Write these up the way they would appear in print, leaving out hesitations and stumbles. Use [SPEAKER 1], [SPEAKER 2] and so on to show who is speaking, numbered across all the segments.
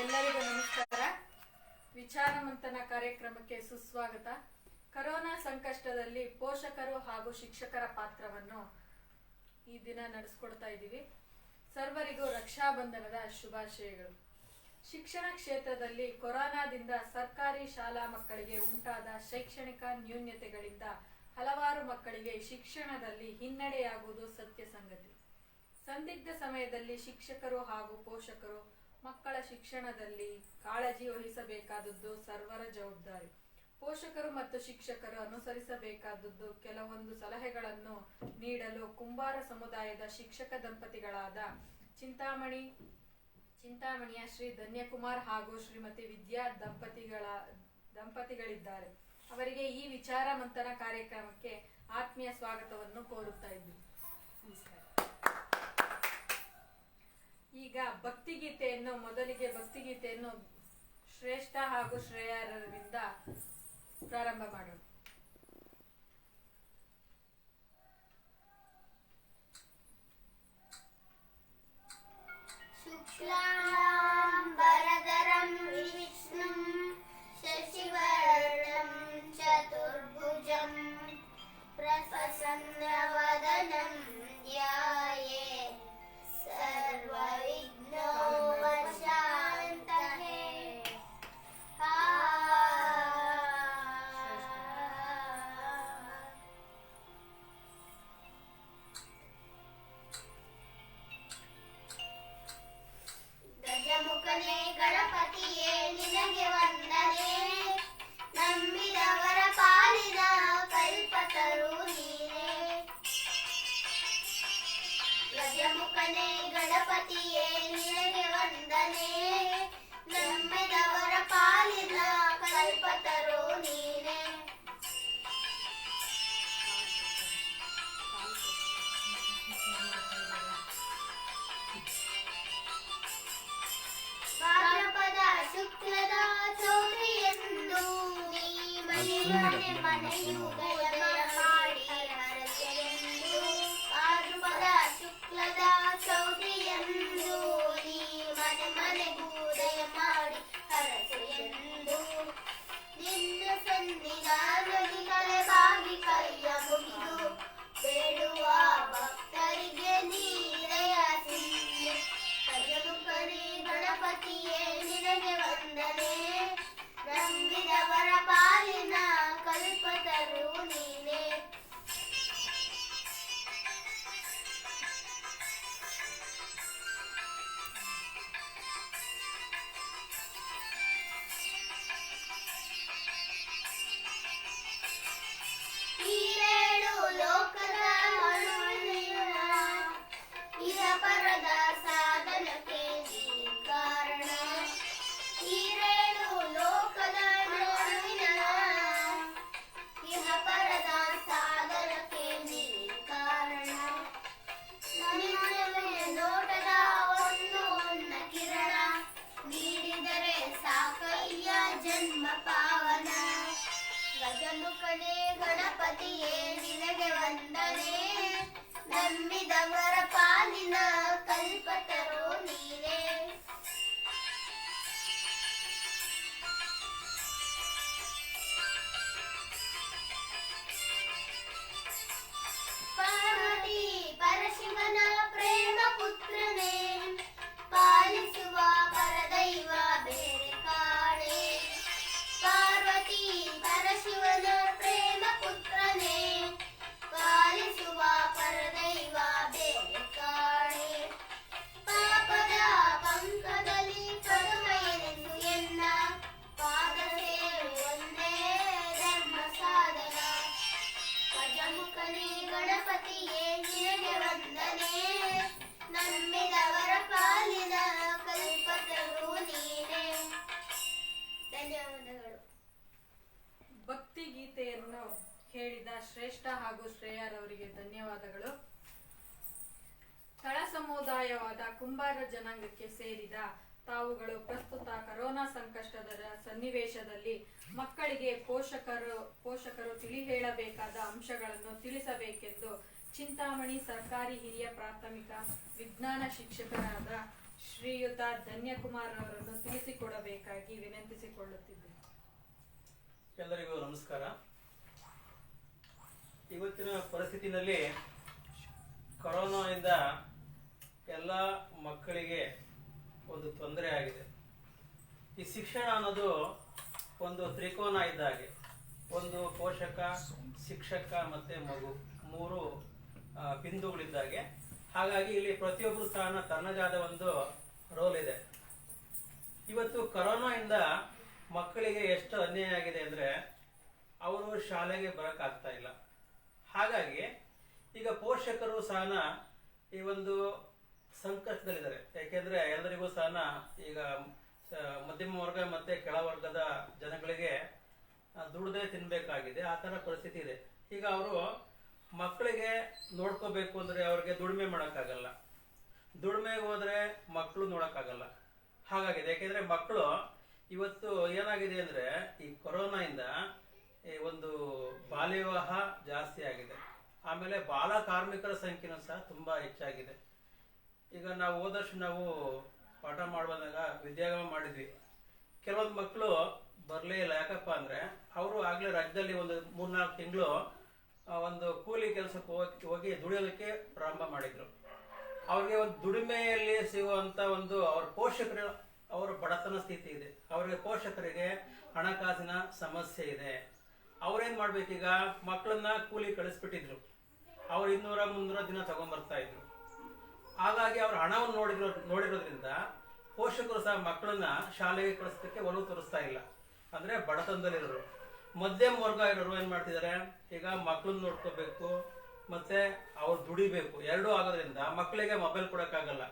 [SPEAKER 1] ಎಲ್ಲರಿಗೂ ನಮಸ್ಕಾರ. ವಿಚಾರ ಮಂಥನ ಕಾರ್ಯಕ್ರಮಕ್ಕೆ ಸುಸ್ವಾಗತ. ಕರೋನಾ ಸಂಕಷ್ಟದಲ್ಲಿ ಪೋಷಕರು ಹಾಗೂ ಶಿಕ್ಷಕರ ಪಾತ್ರವನ್ನು ಈ ದಿನ ನಡೆಸ್ಕೊಡ್ತಾ ಇದ್ದೀವಿ. ಸರ್ವರಿಗೂ ರಕ್ಷಾಬಂಧನದ ಶುಭಾಶಯಗಳು. ಶಿಕ್ಷಣ ಕ್ಷೇತ್ರದಲ್ಲಿ ಕೊರೋನಾದಿಂದ ಸರ್ಕಾರಿ ಶಾಲಾ ಮಕ್ಕಳಿಗೆ ಉಂಟಾದ ಶೈಕ್ಷಣಿಕ ನ್ಯೂನ್ಯತೆಗಳಿಂದ ಹಲವಾರು ಮಕ್ಕಳಿಗೆ ಶಿಕ್ಷಣದಲ್ಲಿ ಹಿನ್ನಡೆಯಾಗುವುದು ಸತ್ಯ ಸಂಗತಿ. ಸಂದಿಗ್ಧ ಸಮಯದಲ್ಲಿ ಶಿಕ್ಷಕರು ಹಾಗೂ ಪೋಷಕರು ಮಕ್ಕಳ ಶಿಕ್ಷಣದಲ್ಲಿ ಕಾಳಜಿ ವಹಿಸಬೇಕಾದದ್ದು ಸರ್ವರ ಜವಾಬ್ದಾರಿ. ಪೋಷಕರು ಮತ್ತು ಶಿಕ್ಷಕರು ಅನುಸರಿಸಬೇಕಾದದ್ದು ಕೆಲವೊಂದು ಸಲಹೆಗಳನ್ನು ನೀಡಲು ಕುಂಬಾರ ಸಮುದಾಯದ ಶಿಕ್ಷಕ ದಂಪತಿಗಳಾದ ಚಿಂತಾಮಣಿಯ ಶ್ರೀ ಧನ್ಯಕುಮಾರ್ ಹಾಗೂ ಶ್ರೀಮತಿ ವಿದ್ಯಾ ದಂಪತಿಗಳಿದ್ದಾರೆ. ಅವರಿಗೆ ಈ ವಿಚಾರ ಮಂಥನ ಕಾರ್ಯಕ್ರಮಕ್ಕೆ ಆತ್ಮೀಯ ಸ್ವಾಗತವನ್ನು ಕೋರುತ್ತಾ ಇದ್ದೀವಿ. ನಮಸ್ಕಾರ. ಈಗ ಮೊದಲಿಗೆ ಭಕ್ತಿಗೀತೆಯನ್ನು ಶ್ರೇಷ್ಠ ಹಾಗೂ ಶ್ರೇಯರರಿಂದ ಪ್ರಾರಂಭ ಮಾಡೋಣ.
[SPEAKER 2] ಶುಕ್ಲಾಂಬರಧರಂ ವಿಷ್ಣುಂ ಶಶಿವರ್ಣಂ ಚತುರ್ಭುಜಂ ಪ್ರಸನ್ನವದನಂ ಧ್ಯಾಯೇತ್ ಸರ್ವವಿಘ್ನೋಪಶಾಂತಯೇ. ಗಜಮುಖನೇ ಗಣಪತಿಯೇ ನಿನಗೆ ವಂದನೆ, ನಂಬಿದವರ ಪಾಲಿನ ಕಲ್ಪತರು ನೀನೇ. ಗಜಮುಖನೇ ಗಣಪತಿಯೇ ನಿನಗೆ ವಂದನೆ, ನಂಬಿದವರ ಪಾಲಿನ ಕಲ್ಪತರು ನೀನೇ. ಭಾದ್ರಪದ ಶುಕ್ಲದ ಚೌತಿಯಂದು ನೀ ಮನೆಯುದಯ ಮಾಡಿ ಹರಸೆಂದು. ಭಾದ್ರಪದ ಶುಕ್ಲದ ಚೌತಿಯಂದು ನೀ ಮನೆಗೂದಯ ಮಾಡಿ ಹರಸೆಂದು. ನಿನ್ನ ಸನ್ನಿಧಾನದಿ ಕಲೆಬಾಗಿ ಕೈಯ ಮುಗಿದು ಬೇಡುವ ಭಕ್ತರಿಗೆ ನೀರೆಯ ಸಿಂಧು. ಗಜಮುಖನೇ ಗಣಪತಿಯೇ ನಿನಗೆ ವಂದನೆ, ನಂಬಿದವರ ಪಾಲಿನ ಕಲ್ಪತರು ನೀನೇ. ಈರೇಳು ಲೋಕದ ಮನುಷ್ಯನ ಇಹಪರದ ಸಾಧನಕ್ಕೆ ನೀ ಕಾರಣ. ಈರೇಳು ಲೋಕದ ಮನುಷ್ಯನ ಇಹಪರದ ಸಾಧನಕ್ಕೆ ನೀ ಕಾರಣ. ನಿನ್ನ ನೋಟದ ಒಂದು ಕಿರಣ ನೀಡಿದರೆ ಸಾಕಯ್ಯ ಜನ್ಮ ಪಾವನ. ಗಜಮುಖನೇ ಗಣಪತಿಯೇ ನಿನಗೆ ವಂದನೆ, ನಂಬಿದವರ ಪಾಲಿನ ಕಲ್ಪತರು ನೀನೇ. ಪಾರ್ವತಿ ಪರಶಿವನ ಪ್ರೇಮ ಪುತ್ರನೇ, ಪಾಲಿಸುವ ಪರದೈವ ಬೇರೆ ಕಾಣೆ. ಪಾರ್ವತಿ ಪರಶಿವನ ಪ್ರೇಮ ಪುತ್ರನೇ, ಪಾಲಿಸುವ ಪರದೈವ ಬೇರೆ ಕಾಣೆ. ಪಾಪದ ಪಂಕದಲ್ಲಿ ಕಡುಮೆಯನೆಂದು ಎನ್ನ ಪಾದ ಸೇರುವಂದೇ ಧರ್ಮ ಸಾಧನ. ಗಜಮುಖನೇ ಗಣಪತಿಯೇ ನಿನಗೆ ವಂದನೆ, ನಂಬಿದವರ ಪಾಲಿನ ಕಲ್ಪತರು ನೀನೇ. ಧನ್ಯವಾದಗಳು.
[SPEAKER 1] ಭಕ್ತಿ ಗೀತೆಯನ್ನು ಹೇಳಿದ ಶ್ರೇಷ್ಠ ಹಾಗೂ ಶ್ರೇಯರವರಿಗೆ ಧನ್ಯವಾದಗಳು. ತಳ ಸಮುದಾಯವಾದ ಕುಂಬಾರ ಜನಾಂಗಕ್ಕೆ ಸೇರಿದ ತಾವುಗಳು ಪ್ರಸ್ತುತ ಕರೋನಾ ಸಂಕಷ್ಟದ ಸನ್ನಿವೇಶದಲ್ಲಿ ಮಕ್ಕಳಿಗೆ ಪೋಷಕರು ತಿಳಿ ಹೇಳಬೇಕಾದ ಅಂಶಗಳನ್ನು ತಿಳಿಸಬೇಕೆಂದು ಚಿಂತಾಮಣಿ ಸರ್ಕಾರಿ ಹಿರಿಯ ಪ್ರಾಥಮಿಕ ವಿಜ್ಞಾನ ಶಿಕ್ಷಕರಾದ ಶ್ರೀಯುತ ಧನ್ಯಕುಮಾರ್ ಅವರನ್ನು ತಿಳಿಸಿಕೊಡಬೇಕಾಗಿ ವಿನಂತಿಸಿಕೊಳ್ಳುತ್ತಿದ್ದೇನೆ.
[SPEAKER 3] ಎಲ್ಲರಿಗೂ ನಮಸ್ಕಾರ. ಇವತ್ತಿನ ಪರಿಸ್ಥಿತಿನಲ್ಲಿ ಕೊರೋನಾದಿಂದ ಎಲ್ಲ ಮಕ್ಕಳಿಗೆ ಒಂದು ತೊಂದರೆ ಆಗಿದೆ. ಈ ಶಿಕ್ಷಣ ಅನ್ನೋದು ಒಂದು ತ್ರಿಕೋನ ಇದ್ದ ಹಾಗೆ, ಒಂದು ಪೋಷಕ, ಶಿಕ್ಷಕ ಮತ್ತೆ ಮಗು, ಮೂರು ಬಿಂದುಗಳಿದ್ದಾಗೆ. ಹಾಗಾಗಿ ಇಲ್ಲಿ ಪ್ರತಿಯೊಬ್ಬರು ಸಹ ತನ್ನದೇ ಆದ ಒಂದು ರೋಲ್ ಇದೆ. ಇವತ್ತು ಕೊರೋನಾದಿಂದ ಮಕ್ಕಳಿಗೆ ಎಷ್ಟು ಅನ್ಯಾಯ ಆಗಿದೆ ಅಂದ್ರೆ ಅವರು ಶಾಲೆಗೆ ಬರಕ್ಕಾಗ್ತಾ ಇಲ್ಲ. ಹಾಗಾಗಿ ಈಗ ಪೋಷಕರು ಸಹ ಈ ಒಂದು ಸಂಕಷ್ಟದಲ್ಲಿದ್ದಾರೆ. ಯಾಕೆಂದ್ರೆ ಎಲ್ಲರಿಗೂ ಸಹ ಈಗ ಮಧ್ಯಮ ವರ್ಗ ಮತ್ತೆ ಕೆಳವರ್ಗದ ಜನಗಳಿಗೆ ದುಡ್ದೇ ತಿನ್ಬೇಕಾಗಿದೆ, ಆ ತರ ಪರಿಸ್ಥಿತಿ ಇದೆ. ಈಗ ಅವರು ಮಕ್ಕಳಿಗೆ ನೋಡ್ಕೋಬೇಕು ಅಂದ್ರೆ ಅವ್ರಿಗೆ ದುಡಿಮೆ ಮಾಡೋಕ್ಕಾಗಲ್ಲ, ದುಡಿಮೆಗೆ ಹೋದ್ರೆ ಮಕ್ಕಳು ನೋಡೋಕ್ಕಾಗಲ್ಲ. ಹಾಗಾಗಿದೆ. ಯಾಕೆಂದ್ರೆ ಮಕ್ಕಳು ಇವತ್ತು ಏನಾಗಿದೆ ಅಂದ್ರೆ ಈ ಕೊರೋನಾಯಿಂದ ಈ ಒಂದು ಬಾಲ್ಯ ವಿವಾಹ ಜಾಸ್ತಿ ಆಗಿದೆ. ಆಮೇಲೆ ಬಾಲ ಕಾರ್ಮಿಕರ ಸಂಖ್ಯೆನೂ ಸಹ ತುಂಬಾ ಹೆಚ್ಚಾಗಿದೆ. ಈಗ ನಾವು ಹೋದಷ್ಟು ನಾವು ಪಾಠ ಮಾಡುವಾಗ ವಿದ್ಯಾಗಮ ಮಾಡಿದ್ವಿ. ಕೆಲವೊಂದು ಮಕ್ಕಳು ಬರಲೇ ಇಲ್ಲ. ಯಾಕಪ್ಪ ಅಂದ್ರೆ ಅವರು ಆಗ್ಲೇ ರಾಜ್ಯದಲ್ಲಿ ಒಂದು 3-4 ತಿಂಗಳು ಒಂದು ಕೂಲಿ ಕೆಲಸಕ್ಕೆ ಹೋಗಿ ದುಡಿಯೋದಕ್ಕೆ ಪ್ರಾರಂಭ ಮಾಡಿದ್ರು. ಅವ್ರಿಗೆ ಒಂದು ದುಡಿಮೆಯಲ್ಲಿ ಸಿಗುವಂತ ಒಂದು ಅವ್ರ ಪೋಷಕರ ಅವರ ಬಡತನ ಸ್ಥಿತಿ ಇದೆ. ಅವರಿಗೆ ಪೋಷಕರಿಗೆ ಹಣಕಾಸಿನ ಸಮಸ್ಯೆ ಇದೆ. ಅವ್ರೇನ್ ಮಾಡ್ಬೇಕೀಗ, ಮಕ್ಕಳನ್ನ ಕೂಲಿ ಕಳಿಸ್ಬಿಟ್ಟಿದ್ರು. ಅವ್ರು 200-300 ದಿನ ತಗೊಂಡ್ಬರ್ತಾ ಇದ್ರು. ಹಾಗಾಗಿ ಅವ್ರ ಹಣವನ್ನು ನೋಡಿರೋದ್ರಿಂದ ಪೋಷಕರು ಸಹ ಮಕ್ಕಳನ್ನ ಶಾಲೆಗೆ ಕಳಿಸೋದಕ್ಕೆ ಒಲವು ತೋರಿಸ್ತಾ ಇಲ್ಲ. ಅಂದ್ರೆ ಬಡತನದಲ್ಲಿರೋರು, ಮಧ್ಯಮ ವರ್ಗ ಇರೋರು ಏನ್ ಮಾಡ್ತಿದ್ದಾರೆ, ಈಗ ಮಕ್ಕಳನ್ನ ನೋಡ್ಕೋಬೇಕು ಮತ್ತೆ ಅವ್ರು ದುಡಿಬೇಕು, ಎರಡೂ ಆಗೋದ್ರಿಂದ ಮಕ್ಕಳಿಗೆ ಮೊಬೈಲ್ ಕೊಡಕ್ಕಾಗಲ್ಲ.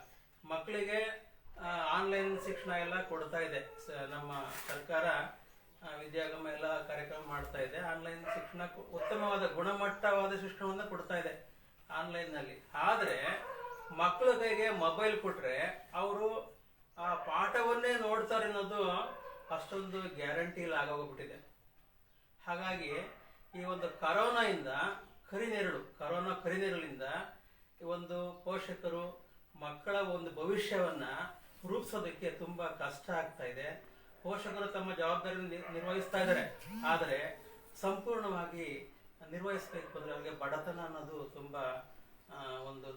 [SPEAKER 3] ಮಕ್ಕಳಿಗೆ ಆನ್ಲೈನ್ ಶಿಕ್ಷಣ ಎಲ್ಲ ಕೊಡ್ತಾ ಇದೆ. ನಮ್ಮ ಸರ್ಕಾರ ವಿದ್ಯಾಗಮ ಎಲ್ಲ ಕಾರ್ಯಕ್ರಮ ಮಾಡ್ತಾ ಇದೆ. ಆನ್ಲೈನ್ ಶಿಕ್ಷಣ ಉತ್ತಮವಾದ ಗುಣಮಟ್ಟವಾದ ಶಿಕ್ಷಣವನ್ನ ಕೊಡ್ತಾ ಇದೆ ಆನ್ಲೈನ್ ನಲ್ಲಿ. ಆದ್ರೆ ಮಕ್ಕಳ ಕೈಗೆ ಮೊಬೈಲ್ ಕೊಟ್ರೆ ಅವರು ಆ ಪಾಠವನ್ನೇ ನೋಡ್ತಾರೆ ಅನ್ನೋದು ಅಷ್ಟೊಂದು ಗ್ಯಾರಂಟಿ ಇಲ್ಲ ಆಗೋಗ್ಬಿಟ್ಟಿದೆ. ಹಾಗಾಗಿ ಈ ಒಂದು ಕೊರೋನಾ ಕರಿನೆರಳಿಂದ ಈ ಒಂದು ಪೋಷಕರು ಮಕ್ಕಳ ಒಂದು ಭವಿಷ್ಯವನ್ನ ರೂಪಿಸೋದಕ್ಕೆ ತುಂಬಾ ಕಷ್ಟ ಆಗ್ತಾ ಇದೆ. ಪೋಷಕರು ತಮ್ಮ ಜವಾಬ್ದಾರಿ ನಿರ್ವಹಿಸ್ತಾ ಇದ್ದಾರೆ, ಆದರೆ ಸಂಪೂರ್ಣವಾಗಿ ನಿರ್ವಹಿಸಬೇಕು ಅಂದ್ರೆ ಅವ್ರಿಗೆ ಬಡತನ ಅನ್ನೋದು ತುಂಬಾ ಒಂದು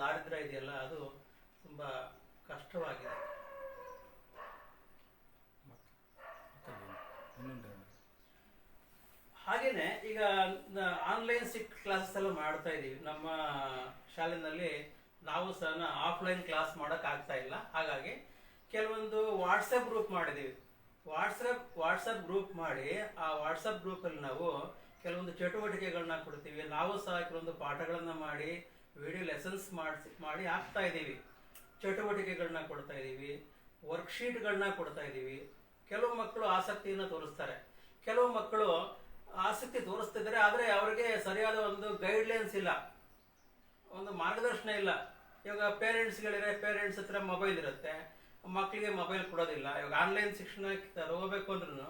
[SPEAKER 3] ದಾರಿದ್ರ್ಯ ಇದೆಯಲ್ಲ, ಅದು ತುಂಬಾ ಕಷ್ಟವಾಗಿದೆ. ಹಾಗೇನೆ ಈಗ ಆನ್ಲೈನ್ ಕ್ಲಾಸಸ್ ಎಲ್ಲ ಮಾಡ್ತಾ ಇದೀವಿ. ನಮ್ಮ ಶಾಲೆಯಲ್ಲಿ ನಾವು ಸಹ ಆಫ್ಲೈನ್ ಕ್ಲಾಸ್ ಮಾಡಕ್ ಆಗ್ತಾ ಇಲ್ಲ. ಹಾಗಾಗಿ ಕೆಲವೊಂದು ವಾಟ್ಸಪ್ ಗ್ರೂಪ್ ಮಾಡಿದೀವಿ. ವಾಟ್ಸಪ್ ಗ್ರೂಪ್ ಮಾಡಿ ಆ ವಾಟ್ಸಪ್ ಗ್ರೂಪ್ ಅಲ್ಲಿ ನಾವು ಕೆಲವೊಂದು ಚಟುವಟಿಕೆಗಳನ್ನ ಕೊಡ್ತೀವಿ. ನಾವು ಸಹ ಕೆಲವೊಂದು ಪಾಠಗಳನ್ನ ಮಾಡಿ ವಿಡಿಯೋ ಲೆಸನ್ಸ್ ಮಾಡಿ ಹಾಕ್ತಾ ಇದ್ದೀವಿ. ಚಟುವಟಿಕೆಗಳನ್ನ ಕೊಡ್ತಾ ಇದ್ದೀವಿ, ವರ್ಕ್ಶೀಟ್ಗಳನ್ನ ಕೊಡ್ತಾ ಇದ್ದೀವಿ. ಕೆಲವು ಮಕ್ಕಳು ಆಸಕ್ತಿಯನ್ನು ತೋರಿಸ್ತಾರೆ, ಕೆಲವು ಮಕ್ಕಳು ಆಸಕ್ತಿ ತೋರಿಸ್ತಿದ್ದಾರೆ, ಆದ್ರೆ ಅವರಿಗೆ ಸರಿಯಾದ ಒಂದು ಗೈಡ್ಲೈನ್ಸ್ ಇಲ್ಲ, ಒಂದು ಮಾರ್ಗದರ್ಶನ ಇಲ್ಲ. ಇವಾಗ ಪೇರೆಂಟ್ಸ್ ಹತ್ರ ಮೊಬೈಲ್ ಇರುತ್ತೆ, ಮಕ್ಕಳಿಗೆ ಮೊಬೈಲ್ ಕೊಡೋದಿಲ್ಲ. ಇವಾಗ ಆನ್ಲೈನ್ ಶಿಕ್ಷಣ ತಗೋಬೇಕು ಅಂದ್ರೂ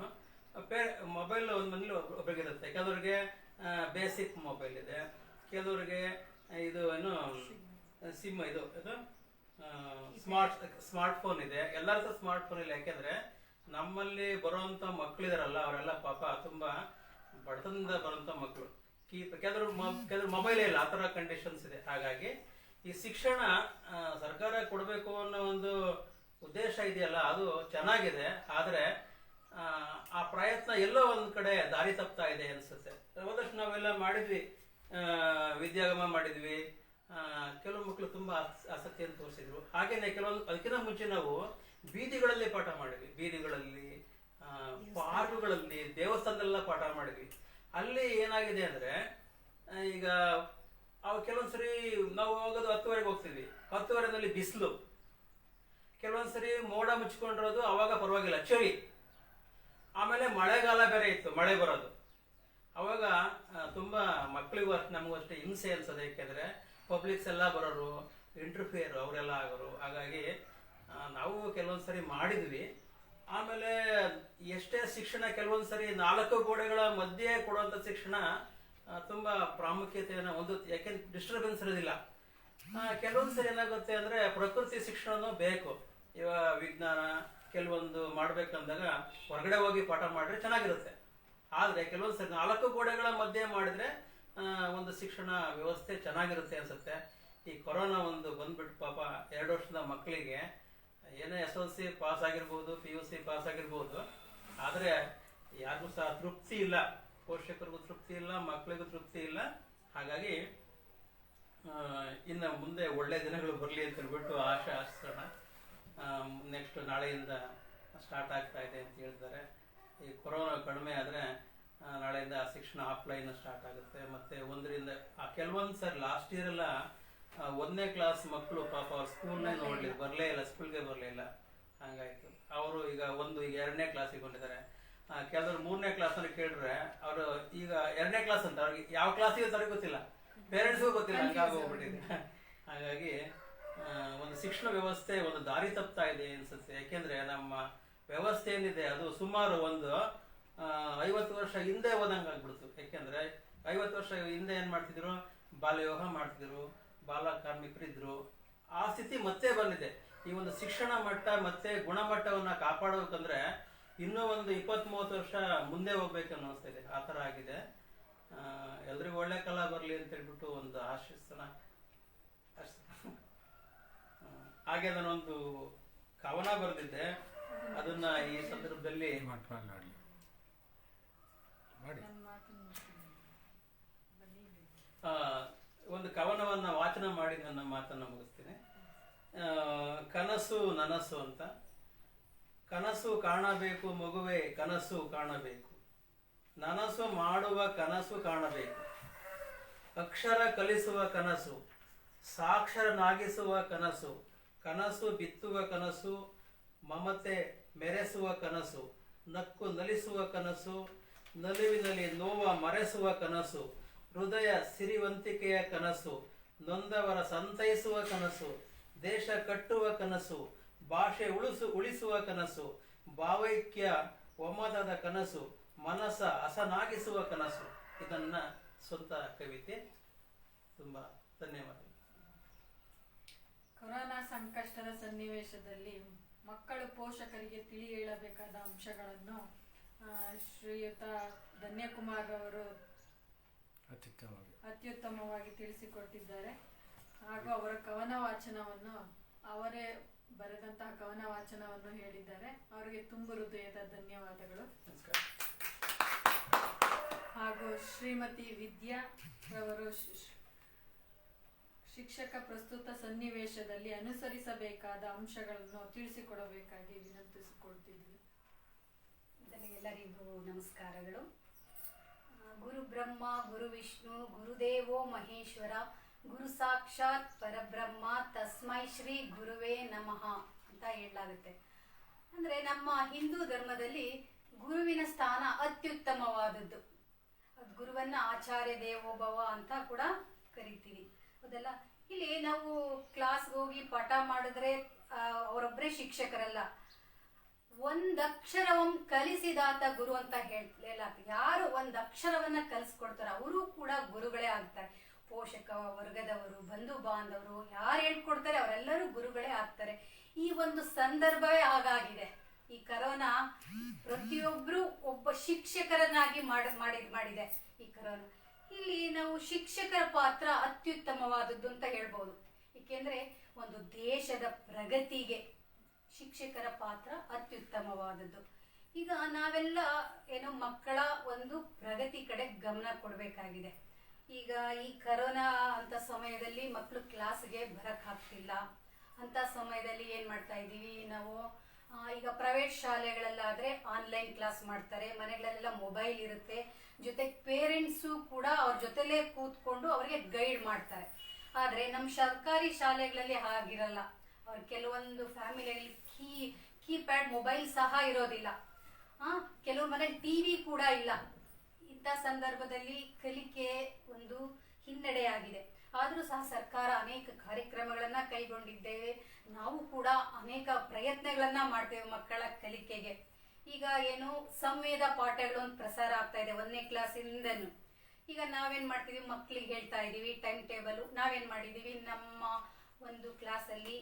[SPEAKER 3] ಮೊಬೈಲ್ ಒಂದು ಮನೇಲಿ ಒಬ್ಬರಿಗಿರುತ್ತೆ. ಕೆಲವರಿಗೆ ಬೇಸಿಕ್ ಮೊಬೈಲ್ ಇದೆ, ಕೆಲವರಿಗೆ ಇದು ಏನು ಸಿಮ್ ಇದು ಸ್ಮಾರ್ಟ್ ಫೋನ್ ಇದೆ. ಎಲ್ಲರ ಹತ್ರ ಸ್ಮಾರ್ಟ್ ಫೋನ್ ಇಲ್ಲ. ಯಾಕೆಂದ್ರೆ ನಮ್ಮಲ್ಲಿ ಬರುವಂತ ಮಕ್ಕಳಿದಾರಲ್ಲ ಅವರೆಲ್ಲ ಪಾಪ ತುಂಬಾ ಬಡತನದಿಂದ ಬರುವಂತ ಮಕ್ಕಳು. ಕೆಲವರು ಮೊಬೈಲ್ ಇಲ್ಲ, ಆ ತರ ಕಂಡೀಷನ್ಸ್ ಇದೆ. ಹಾಗಾಗಿ ಈ ಶಿಕ್ಷಣ ಸರ್ಕಾರ ಕೊಡಬೇಕು ಅನ್ನೋ ಒಂದು ಉದ್ದೇಶ ಇದೆಯಲ್ಲ, ಅದು ಚೆನ್ನಾಗಿದೆ. ಆದ್ರೆ ಆ ಪ್ರಯತ್ನ ಎಲ್ಲೋ ಒಂದ್ ಕಡೆ ದಾರಿ ತಪ್ತಾ ಇದೆ ಅನ್ಸುತ್ತೆ. ಹೋದಷ್ಟು ನಾವೆಲ್ಲ ಮಾಡಿದ್ವಿ, ವಿದ್ಯಾಗಮ ಮಾಡಿದ್ವಿ. ಕೆಲವು ಮಕ್ಕಳು ತುಂಬಾ ಆಸಕ್ತಿಯನ್ನು ತೋರಿಸಿದ್ರು. ಹಾಗೇನೆ ಅದಕ್ಕಿಂತ ಮುಂಚೆ ನಾವು ಬೀದಿಗಳಲ್ಲಿ ಪಾಠ ಮಾಡಿದ್ವಿ. ಬೀದಿಗಳಲ್ಲಿ, ಪಾರ್ಕ್ಗಳಲ್ಲಿ, ದೇವಸ್ಥಾನದಲ್ಲೆಲ್ಲ ಪಾಠ ಮಾಡಿದ್ವಿ. ಅಲ್ಲಿ ಏನಾಗಿದೆ ಅಂದ್ರೆ ಈಗ ಕೆಲವೊಂದ್ಸರಿ ನಾವು ಹೋಗೋದು 10:30 ಹೋಗ್ತಿದ್ವಿ. 10:30 ಬಿಸಿಲು, ಕೆಲವೊಂದ್ಸರಿ ಮೋಡ ಮುಚ್ಕೊಂಡಿರೋದು, ಅವಾಗ ಪರವಾಗಿಲ್ಲ ಚಳಿ. ಆಮೇಲೆ ಮಳೆಗಾಲ ಬೇರೆ ಇತ್ತು, ಮಳೆ ಬರೋದು. ಅವಾಗ ತುಂಬಾ ಮಕ್ಕಳಿಗೂ ಅಷ್ಟು ನಮಗೂ ಅಷ್ಟೇ ಹಿಂಸೆ ಅನ್ಸೋದು. ಯಾಕೆಂದ್ರೆ ಪಬ್ಲಿಕ್ಸ್ ಎಲ್ಲ ಬರೋರು, ಇಂಟರ್ಫಿಯರ್ ಅವರೆಲ್ಲ ಆಗೋರು. ಹಾಗಾಗಿ ನಾವು ಕೆಲವೊಂದ್ಸರಿ ಮಾಡಿದ್ವಿ. ಆಮೇಲೆ ಎಷ್ಟೇ ಶಿಕ್ಷಣ ಕೆಲವೊಂದ್ಸರಿ 4 ಗೋಡೆಗಳ ಮಧ್ಯೆ ಕೊಡುವಂತ ಶಿಕ್ಷಣ ತುಂಬಾ ಪ್ರಾಮುಖ್ಯತೆಯನ್ನು ಯಾಕೆಂದ್ರೆ ಡಿಸ್ಟರ್ಬೆನ್ಸ್ ಇರೋದಿಲ್ಲ. ಕೆಲವೊಂದ್ಸರಿ ಏನಾಗುತ್ತೆ ಅಂದ್ರೆ ಪ್ರಕೃತಿ ಶಿಕ್ಷಣನೂ ಬೇಕು. ಇವಾಗ ವಿಜ್ಞಾನ ಕೆಲವೊಂದು ಮಾಡ್ಬೇಕಂದಾಗ ಹೊರಗಡೆ ಹೋಗಿ ಪಾಠ ಮಾಡಿದ್ರೆ ಚೆನ್ನಾಗಿರುತ್ತೆ. ಆದರೆ ಕೆಲವೊಂದು ಸರಿ 4 ಗೋಡೆಗಳ ಮಧ್ಯೆ ಮಾಡಿದ್ರೆ ಒಂದು ಶಿಕ್ಷಣ ವ್ಯವಸ್ಥೆ ಚೆನ್ನಾಗಿರುತ್ತೆ ಅನ್ಸುತ್ತೆ. ಈ ಕೊರೋನಾ ಒಂದು ಬಂದ್ಬಿಟ್ಟು ಪಾಪ 2 ವರ್ಷದ ಮಕ್ಕಳಿಗೆ ಏನೇ SLC ಪಾಸ್ ಆಗಿರ್ಬೋದು, PUC ಪಾಸ್ ಆಗಿರ್ಬೋದು, ಆದರೆ ಯಾರಿಗೂ ಸಹ ತೃಪ್ತಿ ಇಲ್ಲ, ಪೋಷಕರಿಗೂ ತೃಪ್ತಿ ಇಲ್ಲ, ಮಕ್ಕಳಿಗೂ ತೃಪ್ತಿ ಇಲ್ಲ. ಹಾಗಾಗಿ ಇನ್ನು ಮುಂದೆ ಒಳ್ಳೆ ದಿನಗಳು ಬರಲಿ ಅಂತ ಹೇಳ್ಬಿಟ್ಟು ಆಶಿಸೋಣ. ನೆಕ್ಸ್ಟ್ ನಾಳೆಯಿಂದ ಸ್ಟಾರ್ಟ್ ಆಗ್ತಾ ಇದೆ ಅಂತ ಹೇಳಿದ್ದಾರೆ. ಈ ಕೊರೋನಾ ಕಡಿಮೆ ಆದರೆ ನಾಳೆಯಿಂದ ಶಿಕ್ಷಣ ಆಫ್ಲೈನ್ ಸ್ಟಾರ್ಟ್ ಆಗುತ್ತೆ. ಮತ್ತು 1ರಿಂದ ಕೆಲವೊಂದು ಸರಿ ಲಾಸ್ಟ್ ಇಯರ್ ಎಲ್ಲ 1ನೇ ಕ್ಲಾಸ್ ಮಕ್ಕಳು ಪಾಪ ಅವ್ರ ಸ್ಕೂಲ್ನೇ ಬರಲೇ ಇಲ್ಲ, ಸ್ಕೂಲ್ಗೆ ಬರಲೇ ಇಲ್ಲ. ಹಂಗಾಯ್ತು. ಅವರು ಈಗ 2ನೇ ಕ್ಲಾಸಿಗೆ ಬಂದಿದ್ದಾರೆ. ಕೆಲವರು 3ನೇ ಕ್ಲಾಸಲ್ಲಿ ಕೇಳಿದ್ರೆ ಅವರು ಈಗ 2ನೇ ಕ್ಲಾಸ್ ಅಂತ, ಅವ್ರಿಗೆ ಯಾವ ಕ್ಲಾಸಿಗೆ ಅವ್ರಿಗೆ ಗೊತ್ತಿಲ್ಲ, ಪೇರೆಂಟ್ಸ್ಗೂ ಗೊತ್ತಿಲ್ಲ, ಹಂಗಾಗೋಗ್ಬಿಟ್ಟಿದೆ. ಹಾಗಾಗಿ ಒಂದು ಶಿಕ್ಷಣ ವ್ಯವಸ್ಥೆ ಒಂದು ದಾರಿ ತಪ್ತಾ ಇದೆ ಅನ್ಸುತ್ತೆ. ಯಾಕೆಂದ್ರೆ ನಮ್ಮ ವ್ಯವಸ್ಥೆ ಏನಿದೆ ಅದು ಸುಮಾರು ಒಂದು 50 ವರ್ಷ ಹಿಂದೆ ಹೋದಂಗೆ ಆಗ್ಬಿಡ್ತು. ಯಾಕೆಂದ್ರೆ 50 ವರ್ಷ ಹಿಂದೆ ಏನ್ ಮಾಡ್ತಿದ್ರು, ಬಾಲ್ಯವಿವಾಹ ಮಾಡ್ತಿದ್ರು, ಬಾಲ ಕಾರ್ಮಿಕರಿದ್ರು. ಆ ಸ್ಥಿತಿ ಮತ್ತೆ ಬಂದಿದೆ. ಈ ಒಂದು ಶಿಕ್ಷಣ ಮಟ್ಟ ಮತ್ತೆ ಗುಣಮಟ್ಟವನ್ನ ಕಾಪಾಡಬೇಕಂದ್ರೆ ಇನ್ನೂ ಒಂದು 20-30 ವರ್ಷ ಮುಂದೆ ಹೋಗ್ಬೇಕು ಅನ್ನಿಸ್ತಾ ಇದೆ. ಆ ಥರ ಆಗಿದೆ. ಎಲ್ರಿಗೂ ಒಳ್ಳೆ ಕಾಲ ಬರಲಿ ಅಂತ ಹೇಳ್ಬಿಟ್ಟು ಒಂದು ಆಶಿಸ್ತಾನ. ಹಾಗೆ ನಾನೊಂದು ಕವನ ಬರೆದಿದ್ದೆ, ಅದನ್ನ ಈ ಸಂದರ್ಭದಲ್ಲಿ ಒಂದು ಕವನವನ್ನ ವಾಚನ ಮಾಡಿ ನನ್ನ ಮಾತನ್ನ ಮುಗಿಸ್ತೀನಿ. ಕನಸು ನನಸು ಅಂತ. ಕನಸು ಕಾಣಬೇಕು ಮಗುವೆ, ಕನಸು ಕಾಣಬೇಕು, ನನಸು ಮಾಡುವ ಕನಸು ಕಾಣಬೇಕು. ಅಕ್ಷರ ಕಲಿಸುವ ಕನಸು, ಸಾಕ್ಷರನಾಗಿಸುವ ಕನಸು, ಕನಸು ಬಿತ್ತುವ ಕನಸು, ಮಮತೆ ಮೆರೆಸುವ ಕನಸು, ನಕ್ಕು ನಲಿಸುವ ಕನಸು, ನಲಿವಿನಲ್ಲಿ ನೋವ ಮರೆಸುವ ಕನಸು, ಹೃದಯ ಸಿರಿವಂತಿಕೆಯ ಕನಸು, ನೊಂದವರ ಸಂತೈಸುವ ಕನಸು, ದೇಶ ಕಟ್ಟುವ ಕನಸು, ಭಾಷೆ ಉಳಿಸುವ ಕನಸು, ಭಾವೈಕ್ಯ ಒಮ್ಮತದ ಕನಸು, ಮನಸ್ಸ ಹಸನಾಗಿಸುವ ಕನಸು. ಇದನ್ನ ಸ್ವಂತ ಕವಿತೆ. ತುಂಬಾ ಧನ್ಯವಾದ.
[SPEAKER 1] ಕೊರೋನಾ ಸಂಕಷ್ಟದ ಸನ್ನಿವೇಶದಲ್ಲಿ ಮಕ್ಕಳು ಪೋಷಕರಿಗೆ ತಿಳಿ ಹೇಳಬೇಕಾದ ಅಂಶಗಳನ್ನು ಶ್ರೀಯುತ ಧನ್ಯಕುಮಾರ್ ಅವರು ಅತ್ಯುತ್ತಮವಾಗಿ ತಿಳಿಸಿಕೊಟ್ಟಿದ್ದಾರೆ. ಹಾಗೂ ಅವರ ಕವನ ವಾಚನವನ್ನು, ಅವರೇ ಬರೆದಂತಹ ಕವನ ವಾಚನವನ್ನು ಹೇಳಿದ್ದಾರೆ. ಅವರಿಗೆ ತುಂಬು ಹೃದಯದ ಧನ್ಯವಾದಗಳು. ಹಾಗೂ ಶ್ರೀಮತಿ ವಿದ್ಯಾ ರವರು ಶಿಕ್ಷಕ ಪ್ರಸ್ತುತ ಸನ್ನಿವೇಶದಲ್ಲಿ ಅನುಸರಿಸಬೇಕಾದ ಅಂಶಗಳನ್ನು ತಿಳಿಸಿಕೊಡಬೇಕಾಗಿ ವಿನಂತಿಸಿಕೊಳ್ತಿದ್ವಿ.
[SPEAKER 4] ಎಲ್ಲರಿಗೂ ನಮಸ್ಕಾರಗಳು. ಗುರು ಬ್ರಹ್ಮ, ಗುರು ವಿಷ್ಣು, ಗುರುದೇವೋ ಮಹೇಶ್ವರ, ಗುರು ಸಾಕ್ಷಾತ್ ಪರಬ್ರಹ್ಮ, ತಸ್ಮೈ ಶ್ರೀ ಗುರುವೇ ನಮಃ ಅಂತ ಹೇಳಲಾಗುತ್ತೆ. ಅಂದ್ರೆ ನಮ್ಮ ಹಿಂದೂ ಧರ್ಮದಲ್ಲಿ ಗುರುವಿನ ಸ್ಥಾನ ಅತ್ಯುತ್ತಮವಾದದ್ದು. ಗುರುವನ್ನ ಆಚಾರ್ಯ ದೇವೋಭವ ಅಂತ ಕೂಡ ಕರಿತೀವಿ, ಹೌದಲ್ಲ. ಇಲ್ಲಿ ನಾವು ಕ್ಲಾಸ್ಗೆ ಹೋಗಿ ಪಾಠ ಮಾಡಿದ್ರೆ ಅವರೊಬ್ಬರೇ ಶಿಕ್ಷಕರಲ್ಲ, ಒಂದಕ್ಷರವನ್ನು ಕಲಿಸಿದಾತ ಗುರು ಅಂತ ಹೇಳಲಾಗ್ತದೆ. ಯಾರು ಒಂದಕ್ಷರವನ್ನ ಕಲಿಸ್ಕೊಡ್ತಾರೋ ಅವರು ಕೂಡ ಗುರುಗಳೇ ಆಗ್ತಾರೆ. ಪೋಷಕ ವರ್ಗದವರು, ಬಂಧು ಬಾಂಧವರು ಯಾರು ಹೇಳ್ಕೊಡ್ತಾರೆ ಅವರೆಲ್ಲರೂ ಗುರುಗಳೇ ಆಗ್ತಾರೆ. ಈ ಒಂದು ಸಂದರ್ಭವೇ ಹಾಗಾಗಿದೆ. ಈ ಕರೋನಾ ಪ್ರತಿಯೊಬ್ರು ಒಬ್ಬ ಶಿಕ್ಷಕರನ್ನಾಗಿ ಮಾಡಿದೆ ಈ ಕರೋನಾ. ಇಲ್ಲಿ ನಾವು ಶಿಕ್ಷಕರ ಪಾತ್ರ ಅತ್ಯುತ್ತಮವಾದದ್ದು ಅಂತ ಹೇಳ್ಬೋದು. ಏಕೆಂದ್ರೆ ಒಂದು ದೇಶದ ಪ್ರಗತಿಗೆ ಶಿಕ್ಷಕರ ಪಾತ್ರ ಅತ್ಯುತ್ತಮವಾದದ್ದು. ಈಗ ನಾವೆಲ್ಲ ಏನೋ ಮಕ್ಕಳ ಒಂದು ಪ್ರಗತಿ ಕಡೆ ಗಮನ ಕೊಡಬೇಕಾಗಿದೆ. ಈಗ ಈ ಕರೋನಾ ಅಂತ ಸಮಯದಲ್ಲಿ ಮಕ್ಕಳು ಕ್ಲಾಸ್ಗೆ ಬರಕ್ ಆಗ್ತಿಲ್ಲ ಅಂತ ಸಮಯದಲ್ಲಿ ಏನ್ ಮಾಡ್ತಾ ಇದೀವಿ ನಾವು, ಈಗ ಪ್ರೈವೇಟ್ ಶಾಲೆಗಳಲ್ಲಾದ್ರೆ ಆನ್ಲೈನ್ ಕ್ಲಾಸ್ ಮಾಡ್ತಾರೆ, ಮನೆಗಳಲ್ಲೆಲ್ಲ ಮೊಬೈಲ್ ಇರುತ್ತೆ, ಜೊತೆಗೆ ಪೇರೆಂಟ್ಸು ಕೂಡ ಅವ್ರ ಜೊತೆಲೇ ಕೂತ್ಕೊಂಡು ಅವ್ರಿಗೆ ಗೈಡ್ ಮಾಡ್ತಾರೆ. ಆದ್ರೆ ನಮ್ಮ ಸರ್ಕಾರಿ ಶಾಲೆಗಳಲ್ಲಿ ಹಾಗಿರಲ್ಲ. ಅವ್ರ ಕೆಲವೊಂದು ಫ್ಯಾಮಿಲಿಯಲ್ಲಿ ಕೀಪ್ಯಾಡ್ ಮೊಬೈಲ್ ಸಹ ಇರೋದಿಲ್ಲ, ಕೆಲವು ಮನೇಲಿ ಟಿವಿ ಕೂಡ ಇಲ್ಲ. ಇಂಥ ಸಂದರ್ಭದಲ್ಲಿ ಕಲಿಕೆ ಒಂದು ಹಿನ್ನಡೆಯಾಗಿದೆ. ಆದರೂ ಸಹ ಸರ್ಕಾರ ಅನೇಕ ಕಾರ್ಯಕ್ರಮಗಳನ್ನ ಕೈಗೊಂಡಿದ್ದೇವೆ. ನಾವು ಕೂಡ ಅನೇಕ ಪ್ರಯತ್ನಗಳನ್ನ ಮಾಡ್ತೇವೆ ಮಕ್ಕಳ ಕಲಿಕೆಗೆ. ಈಗ ಏನು ಸಂವೇದ ಪಾಠಗಳು ಒಂದು ಪ್ರಸಾರ ಆಗ್ತಾ ಇದೆ 1ನೇ ಕ್ಲಾಸಿಂದನು. ಈಗ ನಾವೇನ್ ಮಾಡ್ತೀವಿ, ಮಕ್ಕಳಿಗೆ ಹೇಳ್ತಾ ಇದೀವಿ ಟೈಮ್ ಟೇಬಲ್. ನಾವೇನ್ ಮಾಡಿದೀವಿ, ನಮ್ಮ ಒಂದು ಕ್ಲಾಸಲ್ಲಿ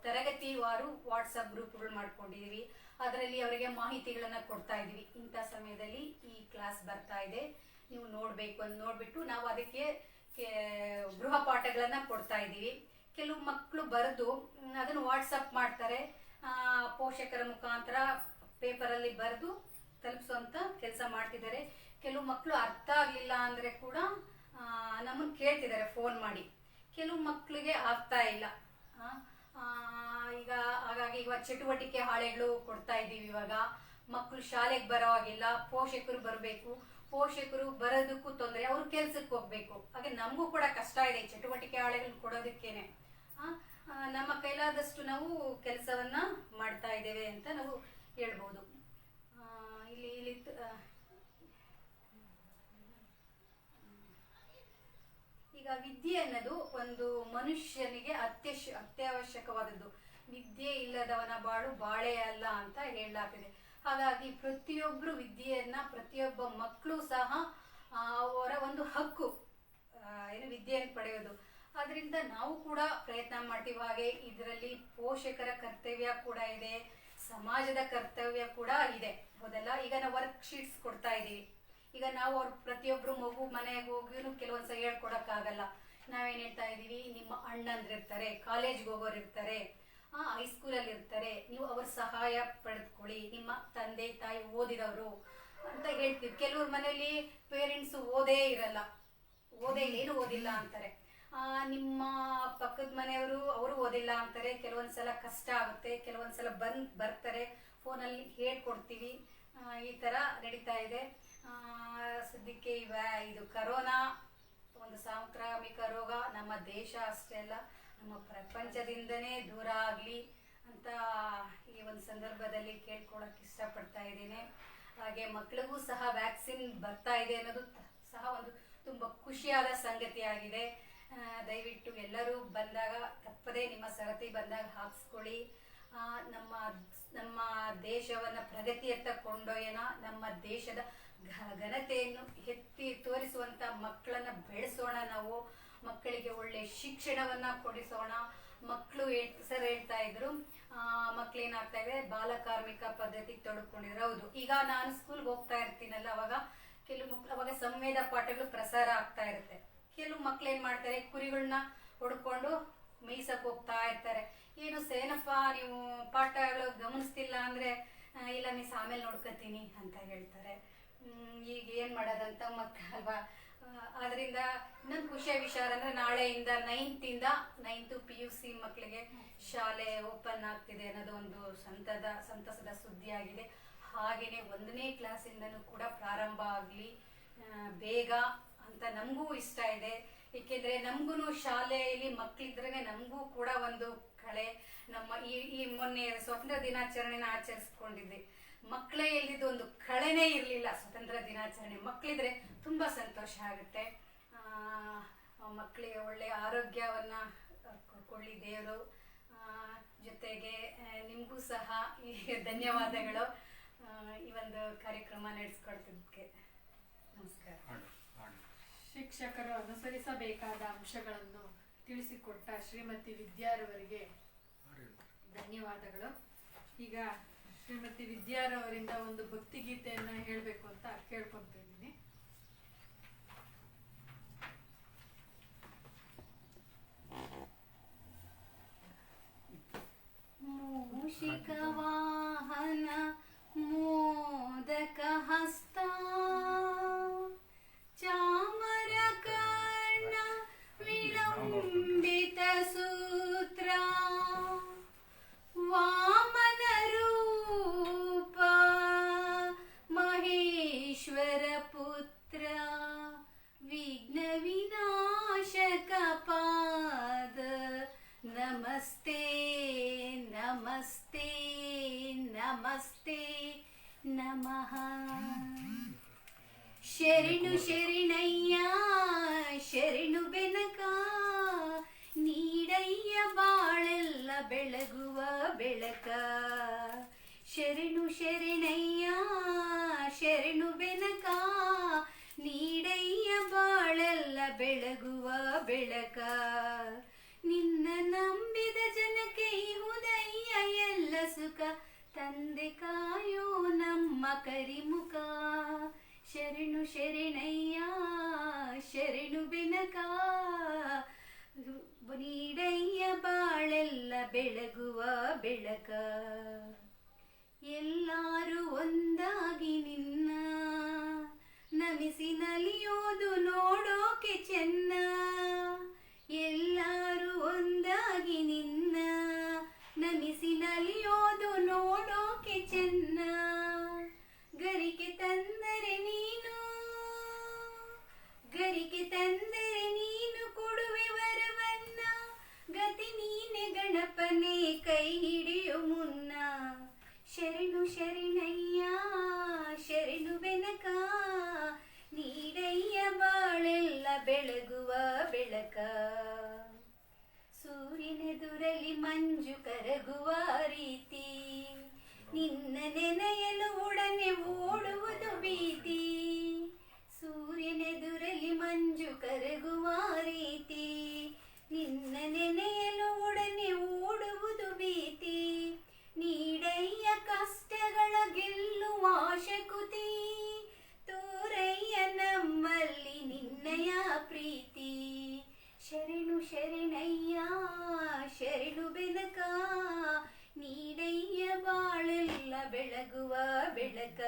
[SPEAKER 4] ತರಗತಿವಾರು ವಾಟ್ಸಪ್ ಗ್ರೂಪ್ಗಳು ಮಾಡ್ಕೊಂಡಿದೀವಿ. ಅದರಲ್ಲಿ ಅವರಿಗೆ ಮಾಹಿತಿಗಳನ್ನ ಕೊಡ್ತಾ ಇದೀವಿ. ಇಂಥ ಸಮಯದಲ್ಲಿ ಈ ಕ್ಲಾಸ್ ಬರ್ತಾ ಇದೆ, ನೀವು ನೋಡ್ಬೇಕು ಅಂತ ನೋಡ್ಬಿಟ್ಟು ನಾವು ಅದಕ್ಕೆ ಗೃಹ ಪಾಠಗಳನ್ನ ಕೊಡ್ತಾ ಇದ್ದೀವಿ. ಕೆಲವು ಮಕ್ಕಳು ಬರೆದು ಅದನ್ನು ವಾಟ್ಸಪ್ ಮಾಡ್ತಾರೆ, ಪೋಷಕರ ಮುಖಾಂತರ ಪೇಪರಲ್ಲಿ ಬರೆದು ತಲುಪಿಸುವಂತ ಕೆಲಸ ಮಾಡ್ತಿದ್ದಾರೆ. ಕೆಲವು ಮಕ್ಕಳು ಅರ್ಥ ಆಗ್ಲಿಲ್ಲ ಅಂದ್ರೆ ಕೂಡ ನಮ್ಮನ್ನು ಕೇಳ್ತಿದ್ದಾರೆ ಫೋನ್ ಮಾಡಿ. ಕೆಲವು ಮಕ್ಕಳಿಗೆ ಆಗ್ತಾ ಇಲ್ಲ. ಈಗ ಹಾಗಾಗಿ ಇವಾಗ ಚಟುವಟಿಕೆ ಹಾಳೆಗಳು ಕೊಡ್ತಾ ಇದ್ದೀವಿ. ಇವಾಗ ಮಕ್ಕಳು ಶಾಲೆಗೆ ಬರೋವಾಗಿಲ್ಲ, ಪೋಷಕರು ಬರಬೇಕು. ಪೋಷಕರು ಬರೋದಕ್ಕೂ ತೊಂದರೆ, ಅವ್ರು ಕೆಲ್ಸಕ್ಕೆ ಹೋಗ್ಬೇಕು. ಹಾಗೆ ನಮಗೂ ಕೂಡ ಕಷ್ಟ ಇದೆ ಈ ಚಟುವಟಿಕೆ ಹಾಳೆಗಳು ಕೊಡೋದಕ್ಕೇನೆ. ನಮ್ಮ ಕೈಲಾದಷ್ಟು ನಾವು ಕೆಲಸವನ್ನ ಮಾಡ್ತಾ ಇದ್ದೇವೆ ಅಂತ ನಾವು ಹೇಳ್ಬೋದು. ಇಲ್ಲಿ ಈಗ ವಿದ್ಯೆ ಅನ್ನೋದು ಒಂದು ಮನುಷ್ಯನಿಗೆ ಅತ್ಯವಶ್ಯಕವಾದದ್ದು. ವಿದ್ಯೆ ಇಲ್ಲದವನ ಬಾಳು ಬಾಳೆ ಅಲ್ಲ ಅಂತ ಹೇಳಲಾಗ್ತಿದೆ. ಹಾಗಾಗಿ ಪ್ರತಿಯೊಬ್ಬರು ವಿದ್ಯೆಯನ್ನ, ಪ್ರತಿಯೊಬ್ಬ ಮಕ್ಕಳು ಸಹ ಅವರ ಒಂದು ಹಕ್ಕು ವಿದ್ಯೆಯನ್ನು ಪಡೆಯೋದು. ಅದರಿಂದ ನಾವು ಕೂಡ ಪ್ರಯತ್ನ ಮಾಡ್ತೀವಿ. ಹಾಗೆ ಇದರಲ್ಲಿ ಪೋಷಕರ ಕರ್ತವ್ಯ ಕೂಡ ಇದೆ, ಸಮಾಜದ ಕರ್ತವ್ಯ ಕೂಡ ಇದೆ, ಹೌದಲ್ಲ? ಈಗ ನಾವು ವರ್ಕ್ ಶೀಟ್ಸ್ ಕೊಡ್ತಾ ಇದೀವಿ. ಈಗ ನಾವು ಅವ್ರ ಪ್ರತಿಯೊಬ್ರು ಮಗು ಮನೆಗೆ ಹೋಗಿನೂ ಕೆಲವೊಂದ್ಸಲ ಹೇಳ್ಕೊಡಕ್ಕಾಗಲ್ಲ. ನಾವೇನ್ ಹೇಳ್ತಾ ಇದೀವಿ, ನಿಮ್ಮ ಅಣ್ಣಂದ್ರಿರ್ತಾರೆ, ಕಾಲೇಜ್ಗೆ ಹೋಗೋರು ಇರ್ತಾರೆ, ಹೈಸ್ಕೂಲಲ್ಲಿ ಇರ್ತಾರೆ, ನೀವು ಅವ್ರ ಸಹಾಯ ಪಡೆದುಕೊಳ್ಳಿ, ನಿಮ್ಮ ತಂದೆ ತಾಯಿ ಓದಿದವರು ಅಂತ ಹೇಳ್ತೀವಿ. ಕೆಲವ್ರ ಮನೇಲಿ ಪೇರೆಂಟ್ಸ್ ಓದೇ ಇರಲ್ಲ, ಏನು ಓದಿಲ್ಲ ಅಂತಾರೆ. ನಿಮ್ಮ ಪಕ್ಕದ ಮನೆಯವರು ಅವರು ಓದಿಲ್ಲ ಅಂತಾರೆ. ಕೆಲವೊಂದ್ಸಲ ಕಷ್ಟ ಆಗುತ್ತೆ, ಕೆಲವೊಂದ್ಸಲ ಬರ್ತಾರೆ, ಫೋನಲ್ಲಿ ಹೇಳ್ಕೊಡ್ತೀವಿ. ಈ ತರ ನಡೀತಾ ಇದೆ. ಸದ್ಯಕ್ಕೆ ಇದು ಕರೋನಾ ಒಂದು ಸಾಂಕ್ರಾಮಿಕ ರೋಗ ನಮ್ಮ ದೇಶ ಅಷ್ಟೇ ಅಲ್ಲ, ನಮ್ಮ ಪ್ರಪಂಚದಿಂದನೇ ದೂರ ಆಗ್ಲಿ ಅಂತ ಈ ಒಂದು ಸಂದರ್ಭದಲ್ಲಿ ಕೇಳ್ಕೊಳಕ್ ಇಷ್ಟಪಡ್ತಾ ಇದ್ದೇನೆ. ಹಾಗೆ ಮಕ್ಕಳಿಗೂ ಸಹ ವ್ಯಾಕ್ಸಿನ್ ಬರ್ತಾ ಇದೆ ಅನ್ನೋದು ಸಹ ಒಂದು ತುಂಬಾ ಖುಷಿಯಾದ ಸಂಗತಿ ಆಗಿದೆ. ದಯವಿಟ್ಟು ಎಲ್ಲರೂ ಬಂದಾಗ ತಪ್ಪದೇ ನಿಮ್ಮ ಸರತಿ ಬಂದಾಗ ಹಾಕ್ಸ್ಕೊಳ್ಳಿ. ನಮ್ಮ ದೇಶವನ್ನ ಪ್ರಗತಿಯತ್ತ ಕೊಂಡೊಯ್ಯೋಣ. ನಮ್ಮ ದೇಶದ ಘನತೆಯನ್ನು ಎತ್ತಿ ತೋರಿಸುವಂತ ಮಕ್ಕಳನ್ನ ಬೆಳೆಸೋಣ. ನಾವು ಮಕ್ಕಳಿಗೆ ಒಳ್ಳೆ ಶಿಕ್ಷಣವನ್ನ ಕೊಡಿಸೋಣ. ಮಕ್ಕಳು ಸರ್ ಹೇಳ್ತಾ ಇದ್ರು, ಮಕ್ಳೇನಾಗ್ತಾ ಇದೆ, ಬಾಲಕಾರ್ಮಿಕ ಪದ್ಧತಿ ತೊಡಕೊಂಡಿದ್ರು. ಹೌದು, ಈಗ ನಾನು ಸ್ಕೂಲ್ಗೆ ಹೋಗ್ತಾ ಇರ್ತೀನಲ್ಲ, ಕೆಲವು ಮಕ್ಳು ಅವಾಗ ಸಂವೇದ ಪಾಠಗಳು ಪ್ರಸಾರ ಆಗ್ತಾ ಇರುತ್ತೆ. ಕೆಲವು ಮಕ್ಳು ಏನ್ ಮಾಡ್ತಾರೆ, ಕುರಿಗಳನ್ನ ಹೊಡ್ಕೊಂಡು ಮೇಯ್ಸಕ್ ಹೋಗ್ತಾ ಇರ್ತಾರೆ. ಏನು ಸೇನಪ್ಪ ನೀವು ಪಾಠಗಳು ಗಮನಿಸ್ತಿಲ್ಲ ಅಂದ್ರೆ, ಇಲ್ಲ ಮಿಸ್ ಆಮೇಲೆ ನೋಡ್ಕೊತೀನಿ ಅಂತ ಹೇಳ್ತಾರೆ. ಈಗ ಏನ್ ಮಾಡೋದಂತ ಮಕ್ಕಳಲ್ವಾ. ಆದ್ರಿಂದ ಇನ್ನೊಂದು ಖುಷಿಯ ವಿಚಾರ ಅಂದ್ರೆ, ನಾಳೆಯಿಂದ 9th PUC ಮಕ್ಕಳಿಗೆ ಶಾಲೆ ಓಪನ್ ಆಗ್ತಿದೆ ಅನ್ನೋದು ಒಂದು ಸಂತಸದ ಸುದ್ದಿ ಆಗಿದೆ. ಹಾಗೇನೆ 1ನೇ ಕ್ಲಾಸಿಂದನೂ ಕೂಡ ಪ್ರಾರಂಭ ಆಗ್ಲಿ ಬೇಗ ಅಂತ ನಮಗೂ ಇಷ್ಟ ಇದೆ. ಏಕೆಂದ್ರೆ ನಮ್ಗೂ ಶಾಲೆಯಲ್ಲಿ ಮಕ್ಕಳಿದ್ರೆ ನಮಗೂ ಕೂಡ ಒಂದು ಕಳೆ. ನಮ್ಮ ಈ ಮೊನ್ನೆ ಸ್ವಾತಂತ್ರ್ಯ ದಿನಾಚರಣೆನ ಆಚರಿಸ್ಕೊಂಡಿದ್ವಿ. ಮಕ್ಕಳೇ ಇಲ್ದಿದ್ದು ಒಂದು ಕಳೆನೇ ಇರ್ಲಿಲ್ಲ. ಸ್ವತಂತ್ರ ದಿನಾಚರಣೆ ಮಕ್ಕಳಿದ್ರೆ ತುಂಬಾ ಸಂತೋಷ ಆಗುತ್ತೆ. ಮಕ್ಕಳಿಗೆ ಒಳ್ಳೆ ಆರೋಗ್ಯವನ್ನ ಕೊಡ್ಲಿ ದೇವರು. ಜೊತೆಗೆ ನಿಮಗೂ ಸಹ ಈ ಧನ್ಯವಾದಗಳು ಈ ಒಂದು ಕಾರ್ಯಕ್ರಮ ನಡೆಸ್ಕೊಡ್ತಿದ್ದಕ್ಕೆ. ನಮಸ್ಕಾರ.
[SPEAKER 1] ಶಿಕ್ಷಕರು ಅನುಸರಿಸಬೇಕಾದ ಅಂಶಗಳನ್ನು ತಿಳಿಸಿಕೊಟ್ಟ ಶ್ರೀಮತಿ ವಿದ್ಯಾರವರಿಗೆ ಧನ್ಯವಾದಗಳು. ಈಗ ಶ್ರೀಮತಿ ವಿದ್ಯಾರವರಿಂದ ಒಂದು ಭಕ್ತಿಗೀತೆಯನ್ನ ಹೇಳ್ಬೇಕು ಅಂತ ಕೇಳ್ಕೊಂತ ಇದ್ದೀನಿ.
[SPEAKER 4] ಮೂಷಿಕ ವಾಹನ ಮೋದಕ ಹಸ್ತ ಚಾಮರ ಕರ್ಣ ವಿಳಂಬಿತ ಸೂತ್ರ ವಾಮನ ರೂಪ ಮಹೇಶ್ವರ ಪುತ್ರ ವಿಘ್ನ ವಿನಾಶಕ ಪಾದ ನಮಸ್ತೆ ನಮಸ್ತೆ ನಮಸ್ತೆ ನಮಃ. ಶರಣು ಶರಣಯ್ಯ ಶರಣು ಬೆನಕ ನೀಡಯ್ಯ ಬಾಳೆಲ್ಲ ಬೆಳಗುವ ಬೆಳಕ. ಶರಣು ಶರಣಯ್ಯ ಶರಣು ಬೆನಕ ನೀಡಯ್ಯ ಬಾಳೆಲ್ಲ ಬೆಳಗುವ ಬೆಳಕ. ನಿನ್ನ ನಂಬಿದ ಜನಕ್ಕೆ ಇಹುದಯ್ಯ ಎಲ್ಲ ಸುಖ, ತಂದೆ ಕಾಯೋ ನಮ್ಮ ಕರಿಮುಖ. ಶರಣು ಶರಣಯ್ಯ ಶರಣು ಬೆನಕ, ನೀಡಯ್ಯ ಬಾಳೆಲ್ಲ ಬೆಳಗುವ ಬೆಳಕ. ಎಲ್ಲರೂ ಒಂದಾಗಿ ನಿನ್ನ ನಮಿಸಿ ನಲಿಯೋದು ನೋಡೋಕೆ ಚೆನ್ನ. ಎಲ್ಲರೂ ಒಂದಾಗಿ ನಿನ್ನ ನಮಿಸಿ ನಲಿಯೋದು ನೋಡೋಕೆ ಚೆನ್ನ. ಗರಿಕೆ ತಂದರೆ ನೀನು, ಗರಿಕೆ ತಂದರೆ ನೀನು ಕೊಡುವೆ ವರವನ್ನ. ಗತಿ ನೀನೆ ಗಣಪನೇ ಕೈ ಹಿಡಿಯೋ ಮುನ್ನ. ಶರಣು ಶರಣಯ್ಯ ಶರಣು ಬೆನಕ, ನೀಡಯ್ಯ ಬಾಳೆಲ್ಲ ಬೆಳಗುವ ಬೆಳಕ. ಸೂರ್ಯನೆದುರಲಿ ಮಂಜು ಕರಗುವ ರೀತಿ, ನಿನ್ನ ನೆನೆಯಲು ಒಡನೆ ಓಡುವುದು ಭೀತಿ. ಸೂರ್ಯನೆದುರಲಿ ಮಂಜು ಕರಗುವ ರೀತಿ, ನಿನ್ನ ನೆನೆಯಲು ಒಡನೆ ಓಡುವುದು ಭೀತಿ. ನೀಡಯ್ಯ ಕಷ್ಟಗಳ ಗೆಲ್ಲುವ ಶಕುತಿ, ತೋರಯ್ಯ ನಮ್ಮಲ್ಲಿ ನಿನ್ನಯ ಪ್ರೀತಿ. ಶರಣು ಶರಣಯ್ಯ ಶರಣು ಬೆನಕ, ನೀಡಯ್ಯ ಬಾಳೆಲ್ಲ ಬೆಳಗುವ ಬೆಳಕ.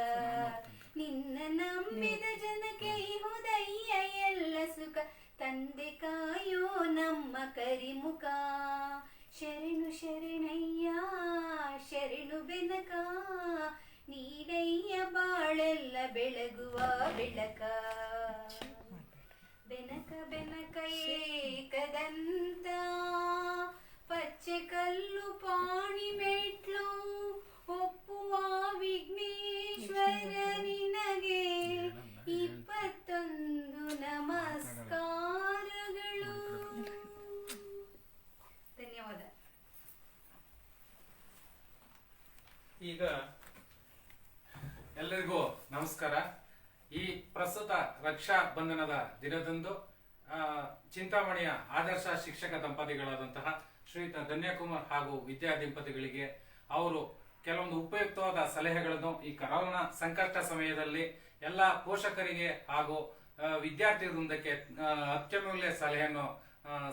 [SPEAKER 4] ನಿನ್ನ ನಂಬಿದ ಜನಕ್ಕೆ ಇಹುದಯ್ಯ ಎಲ್ಲ ಸುಖ, ತಂದೆ ಕಾಯೋ ನಮ್ಮ ಕರಿಮುಖ. ಶರಣು ಶರಣಯ್ಯ ಶರಣು ಬೆನಕ, ನೀಡಯ್ಯ ಬಾಳೆಲ್ಲ ಬೆಳಗುವ ಬೆಳಕ. ಬೆನಕ ಬೆನಕ ಏಕದಂತ, ಪಚ್ಚೆ ಕಲ್ಲು ಪಾಣಿ ಮೆಟ್ಲು ಒಪ್ಪುವ ವಿಘ್ನೇಶ್ವರ ನಿನಗೆ 21 ನಮಸ್ಕಾರಗಳು. ಧನ್ಯವಾದ.
[SPEAKER 3] ಈಗ
[SPEAKER 5] ಎಲ್ಲರಿಗೂ ನಮಸ್ಕಾರ. ಈ ಪ್ರಸ್ತುತ ರಕ್ಷಾ ಬಂಧನದ ದಿನದಂದು ಚಿಂತಾಮಣಿಯ ಆದರ್ಶ ಶಿಕ್ಷಕ ದಂಪತಿಗಳಾದಂತಹ ಶ್ರೀಯುತ ಧನ್ಯಕುಮಾರ್ ಹಾಗೂ ವಿದ್ಯಾ ದಂಪತಿಗಳಿಗೆ ಅವರು ಕೆಲವೊಂದು ಉಪಯುಕ್ತವಾದ ಸಲಹೆಗಳನ್ನು ಈ ಕರೋನಾ ಸಂಕಷ್ಟ ಸಮಯದಲ್ಲಿ ಎಲ್ಲ ಪೋಷಕರಿಗೆ ಹಾಗೂ ವಿದ್ಯಾರ್ಥಿ ವೃಂದಕ್ಕೆ ಅತ್ಯಮೂಲ್ಯ ಸಲಹೆಯನ್ನು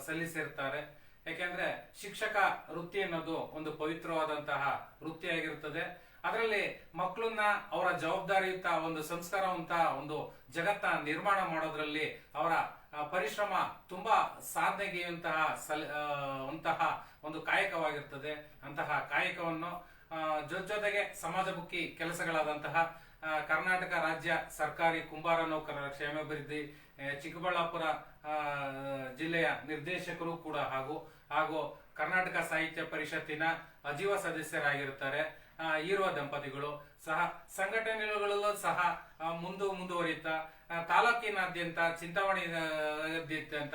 [SPEAKER 5] ಸಲ್ಲಿಸಿರ್ತಾರೆ. ಯಾಕೆಂದ್ರೆ ಶಿಕ್ಷಕ ವೃತ್ತಿ ಅನ್ನೋದು ಒಂದು ಪವಿತ್ರವಾದಂತಹ ವೃತ್ತಿಯಾಗಿರುತ್ತದೆ. ಅದರಲ್ಲಿ ಮಕ್ಕಳನ್ನ ಅವರ ಜವಾಬ್ದಾರಿಯುತ ಒಂದು ಸಂಸ್ಕಾರವಂತ ಒಂದು ಜಗತ್ತ ನಿರ್ಮಾಣ ಮಾಡೋದ್ರಲ್ಲಿ ಅವರ ಪರಿಶ್ರಮ ತುಂಬಾ ಸಾಧನೆಗೆಯುವಂತಹ ಒಂದು ಕಾಯಕವಾಗಿರ್ತದೆ. ಅಂತಹ ಕಾಯಕವನ್ನು ಜೊತೆಗೆ ಸಮಾಜಮುಖಿ ಕೆಲಸಗಳಾದಂತಹ ಕರ್ನಾಟಕ ರಾಜ್ಯ ಸರ್ಕಾರಿ ಕುಂಬಾರ ನೌಕರರ ಕ್ಷೇಮಾಭಿವೃದ್ಧಿ ಚಿಕ್ಕಬಳ್ಳಾಪುರ ಜಿಲ್ಲೆಯ ನಿರ್ದೇಶಕರು ಕೂಡ ಹಾಗೂ ಕರ್ನಾಟಕ ಸಾಹಿತ್ಯ ಪರಿಷತ್ತಿನ ಅಜೀವ ಸದಸ್ಯರಾಗಿರುತ್ತಾರೆ ಈರುವ ದಂಪತಿಗಳು ಸಹ ಸಂಘಟನೆಗಳಲ್ಲೂ ಸಹ ಮುಂದುವರಿಯುತ್ತಾ ತಾಲೂಕಿನಾದ್ಯಂತ ಚಿಂತಾಮಣಿಯಾದ್ಯಂತ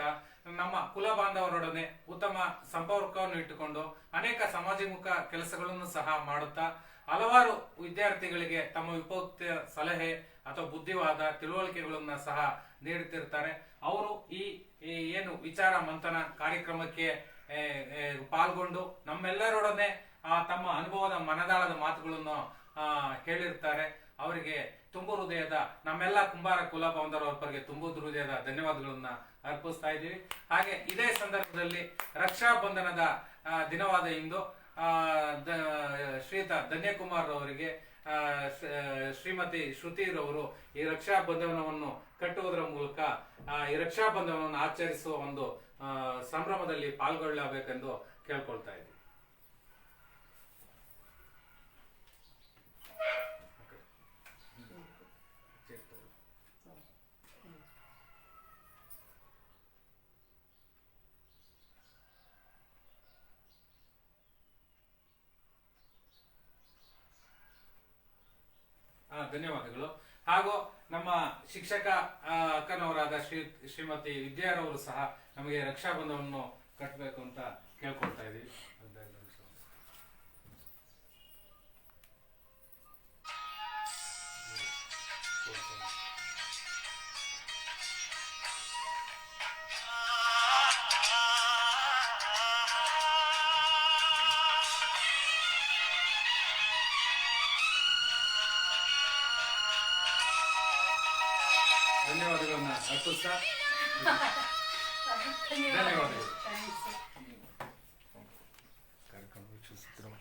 [SPEAKER 5] ನಮ್ಮ ಕುಲ ಬಾಂಧವರೊಡನೆ ಉತ್ತಮ ಸಂಪರ್ಕವನ್ನು ಇಟ್ಟುಕೊಂಡು ಅನೇಕ ಸಾಮಾಜಿಕ ಕೆಲಸಗಳನ್ನು ಸಹ ಮಾಡುತ್ತಾ ಹಲವಾರು ವಿದ್ಯಾರ್ಥಿಗಳಿಗೆ ತಮ್ಮ ಉಪಯುಕ್ತ ಸಲಹೆ ಅಥವಾ ಬುದ್ಧಿವಾದ ತಿಳುವಳಿಕೆಗಳನ್ನ ಸಹ ನೀಡುತ್ತಿರ್ತಾರೆ. ಅವರು ಈ ಏನು ವಿಚಾರ ಮಂಥನ ಕಾರ್ಯಕ್ರಮಕ್ಕೆ ಪಾಲ್ಗೊಂಡು ನಮ್ಮೆಲ್ಲರೊಡನೆ ತಮ್ಮ ಅನುಭವದ ಮನದಾಳದ ಮಾತುಗಳನ್ನು ಹೇಳಿರ್ತಾರೆ. ಅವರಿಗೆ ತುಂಬು ಹೃದಯದ ನಮ್ಮೆಲ್ಲ ಕುಂಬಾರ ಕುಲ ಬಾಂಧವರ ಪರವಾಗಿ ತುಂಬು ಹೃದಯದ ಧನ್ಯವಾದಗಳನ್ನ ಅರ್ಪಿಸ್ತಾ ಇದ್ದೀವಿ. ಹಾಗೆ ಇದೇ ಸಂದರ್ಭದಲ್ಲಿ ರಕ್ಷಾ ಬಂಧನದ ದಿನವಾದ ಇಂದು ಶ್ರೀಯುತ ಧನ್ಯಕುಮಾರ್ ಅವರಿಗೆ ಶ್ರೀಮತಿ ಶ್ರುತಿರವರು ಈ ರಕ್ಷಾ ಬಂಧನವನ್ನು ಕಟ್ಟುವುದರ ಮೂಲಕ ಈ ರಕ್ಷಾ ಬಂಧನವನ್ನು ಆಚರಿಸುವ ಒಂದು ಸಂಭ್ರಮದಲ್ಲಿ ಪಾಲ್ಗೊಳ್ಳಬೇಕೆಂದು ಕೇಳ್ಕೊಳ್ತಾ ಇದ್ದೀವಿ. ಧನ್ಯವಾದಗಳು. ಹಾಗೂ ನಮ್ಮ ಶಿಕ್ಷಕ ಅಕ್ಕನವರಾದ ಶ್ರೀಮತಿ ವಿದ್ಯಾರವರು ಸಹ ನಮಗೆ ರಕ್ಷಾ ಬಂಧನವನ್ನು ಕಟ್ಟಬೇಕು ಅಂತ ಕೇಳ್ಕೊಳ್ತಾ ಇದೀವಿ. ಅರ್ಪಿಸ್ತಾ ಧನ್ಯವಾದಗಳು.
[SPEAKER 4] ಥ್ಯಾಂಕ್ಸ್.
[SPEAKER 5] ಕಾರ್ಯಕ್ರಮ ವೀಕ್ಷಿಸುತ್ತಿರುವ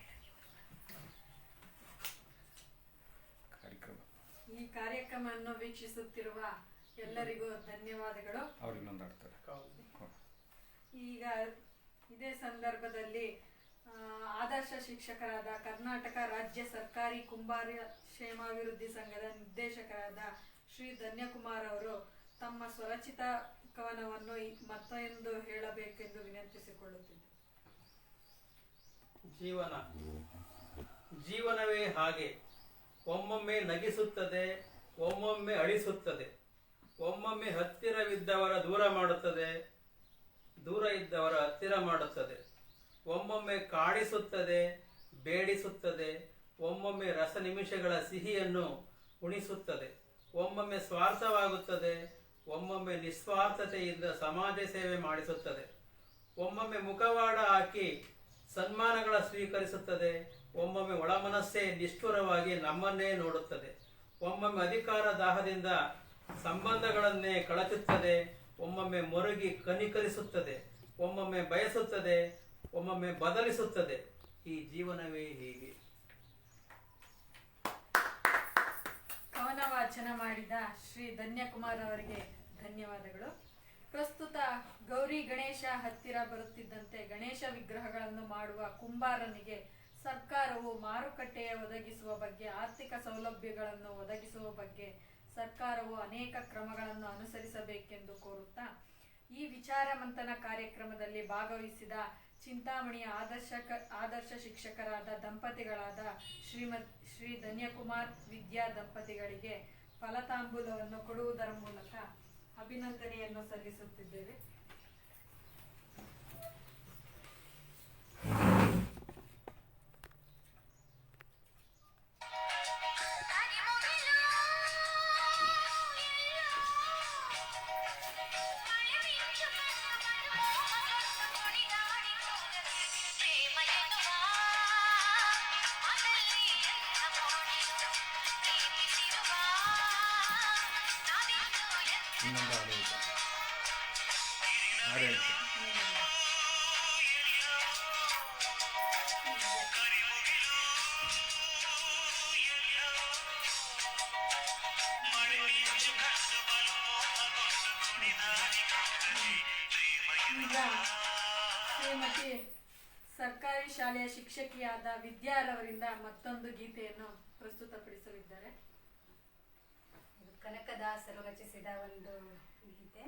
[SPEAKER 1] ಈ ಕಾರ್ಯಕ್ರಮವನ್ನು ವೀಕ್ಷಿಸುತ್ತಿರುವ ಎಲ್ಲರಿಗೂ ಧನ್ಯವಾದಗಳು.
[SPEAKER 5] ಅವ್ರು ಇನ್ನೊಂದಾಡ್ತಾರೆ.
[SPEAKER 1] ಈಗ ಇದೇ ಸಂದರ್ಭದಲ್ಲಿ ಆದರ್ಶ ಶಿಕ್ಷಕರಾದ ಕರ್ನಾಟಕ ರಾಜ್ಯ ಸರ್ಕಾರಿ ಕುಂಬಾರ ಕ್ಷೇಮಾಭಿವೃದ್ಧಿ ಸಂಘದ ನಿರ್ದೇಶಕರಾದ ಶ್ರೀ ಧನ್ಯಕುಮಾರ್ ಅವರು ತಮ್ಮ ಸ್ವರಚಿತ ಕವನವನ್ನು ಮತ್ತೊಂದು ಹೇಳಬೇಕೆಂದು ವಿನಂತಿಸಿಕೊಳ್ಳುತ್ತಿದ್ದೆ.
[SPEAKER 3] ಜೀವನವೇ ಹಾಗೆ, ಒಮ್ಮೊಮ್ಮೆ ನಗಿಸುತ್ತದೆ, ಒಮ್ಮೊಮ್ಮೆ ಅಳಿಸುತ್ತದೆ, ಒಮ್ಮೊಮ್ಮೆ ಹತ್ತಿರವಿದ್ದವರ ದೂರ ಮಾಡುತ್ತದೆ, ದೂರ ಇದ್ದವರ ಹತ್ತಿರ ಮಾಡುತ್ತದೆ, ಒಮ್ಮೊಮ್ಮೆ ಕಾಡಿಸುತ್ತದೆ, ಬೇಡಿಸುತ್ತದೆ, ಒಮ್ಮೊಮ್ಮೆ ರಸ ನಿಮಿಷಗಳ ಸಿಹಿಯನ್ನು ಉಣಿಸುತ್ತದೆ, ಒಮ್ಮೊಮ್ಮೆ ಸ್ವಾರ್ಥವಾಗುತ್ತದೆ, ಒಮ್ಮೊಮ್ಮೆ ನಿಸ್ವಾರ್ಥತೆಯಿಂದ ಸಮಾಜ ಸೇವೆ ಮಾಡಿಸುತ್ತದೆ, ಒಮ್ಮೊಮ್ಮೆ ಮುಖವಾಡ ಹಾಕಿ ಸನ್ಮಾನಗಳ ಸ್ವೀಕರಿಸುತ್ತದೆ, ಒಮ್ಮೊಮ್ಮೆ ಒಳಮನಸ್ಸೇ ನಿಷ್ಠುರವಾಗಿ ನಮ್ಮನ್ನೇ ನೋಡುತ್ತದೆ, ಒಮ್ಮೊಮ್ಮೆ ಅಧಿಕಾರ ದಾಹದಿಂದ ಸಂಬಂಧಗಳನ್ನೇ ಕಳಚುತ್ತದೆ, ಒಮ್ಮೊಮ್ಮೆ ಮೊರಗಿ ಕನಿಕರಿಸುತ್ತದೆ, ಒಮ್ಮೊಮ್ಮೆ ಬಯಸುತ್ತದೆ, ಒಮ್ಮೊಮ್ಮೆ ಬದಲಿಸುತ್ತದೆ. ಈ ಜೀವನವೇ ಹೀಗೆ.
[SPEAKER 1] ಕವನ ವಾಚನ ಮಾಡಿದ ಶ್ರೀ ಧನ್ಯಕುಮಾರ್ ಅವರಿಗೆ ಧನ್ಯವಾದಗಳು. ಪ್ರಸ್ತುತ ಗೌರಿ ಗಣೇಶ ಹತ್ತಿರ ಬರುತ್ತಿದ್ದಂತೆ ಗಣೇಶ ವಿಗ್ರಹಗಳನ್ನು ಮಾಡುವ ಕುಂಬಾರನಿಗೆ ಸರ್ಕಾರವು ಮಾರುಕಟ್ಟೆಯ ಒದಗಿಸುವ ಬಗ್ಗೆ, ಆರ್ಥಿಕ ಸೌಲಭ್ಯಗಳನ್ನು ಒದಗಿಸುವ ಬಗ್ಗೆ ಸರ್ಕಾರವು ಅನೇಕ ಕ್ರಮಗಳನ್ನು ಅನುಸರಿಸಬೇಕೆಂದು ಕೋರುತ್ತಾ ಈ ವಿಚಾರ ಮಂಥನ ಕಾರ್ಯಕ್ರಮದಲ್ಲಿ ಭಾಗವಹಿಸಿದ ಚಿಂತಾಮಣಿಯ ಆದರ್ಶ ಶಿಕ್ಷಕರಾದ ದಂಪತಿಗಳಾದ ಶ್ರೀ ಧನ್ಯಕುಮಾರ್ ವಿದ್ಯಾ ದಂಪತಿಗಳಿಗೆ ಫಲತಾಂಬೂಲವನ್ನು ಕೊಡುವುದರ ಮೂಲಕ ಅಭಿನಂದನೆಯನ್ನು ಸಲ್ಲಿಸುತ್ತಿದ್ದೇವೆ.
[SPEAKER 5] ಇನ್ನೊಂದು ಆಡಳಿತ
[SPEAKER 1] ಈಗ ಶ್ರೀಮತಿ ಸರ್ಕಾರಿ ಶಾಲೆಯ ಶಿಕ್ಷಕಿಯಾದ ವಿದ್ಯಾರವರಿಂದ ಮತ್ತೊಂದು ಗೀತೆಯನ್ನು ಪ್ರಸ್ತುತಪಡಿಸಲಿದ್ದಾರೆ.
[SPEAKER 4] ಕನಕದಾಸರು ರಚಿಸಿದ ಒಂದು ಗೀತೆ.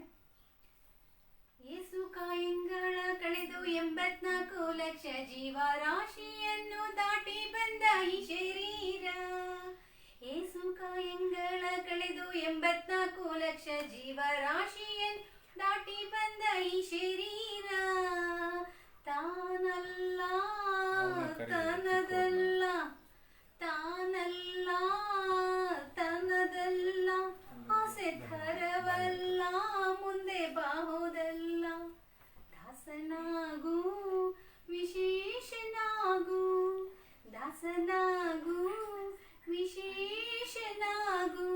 [SPEAKER 4] ಏಸು ಕಾಯಂಗಳ ಕಳೆದು 84 ಲಕ್ಷ ಜೀವರಾಶಿಯನ್ನು ದಾಟಿ ಬಂದ ಈ ಶರೀರ. ಏಸು ಕಾಯಂಗಳ ಕಳೆದು 84 ಲಕ್ಷ ಜೀವರಾಶಿಯನ್ನು ದಾಟಿ ಬಂದ ಈ ಶರೀರ. ತಾನಲ್ಲ ತನದಲ್ಲ, ತಾನಲ್ಲ ತನದಲ್ಲ, ಆಸೆ ಥರವಲ್ಲ, ಮುಂದೆ ಬಾಹುದಲ್ಲ. ದಾಸನಾಗು ವಿಶೇಷನಾಗು, ದಾಸನಾಗು ವಿಶೇಷನಾಗು.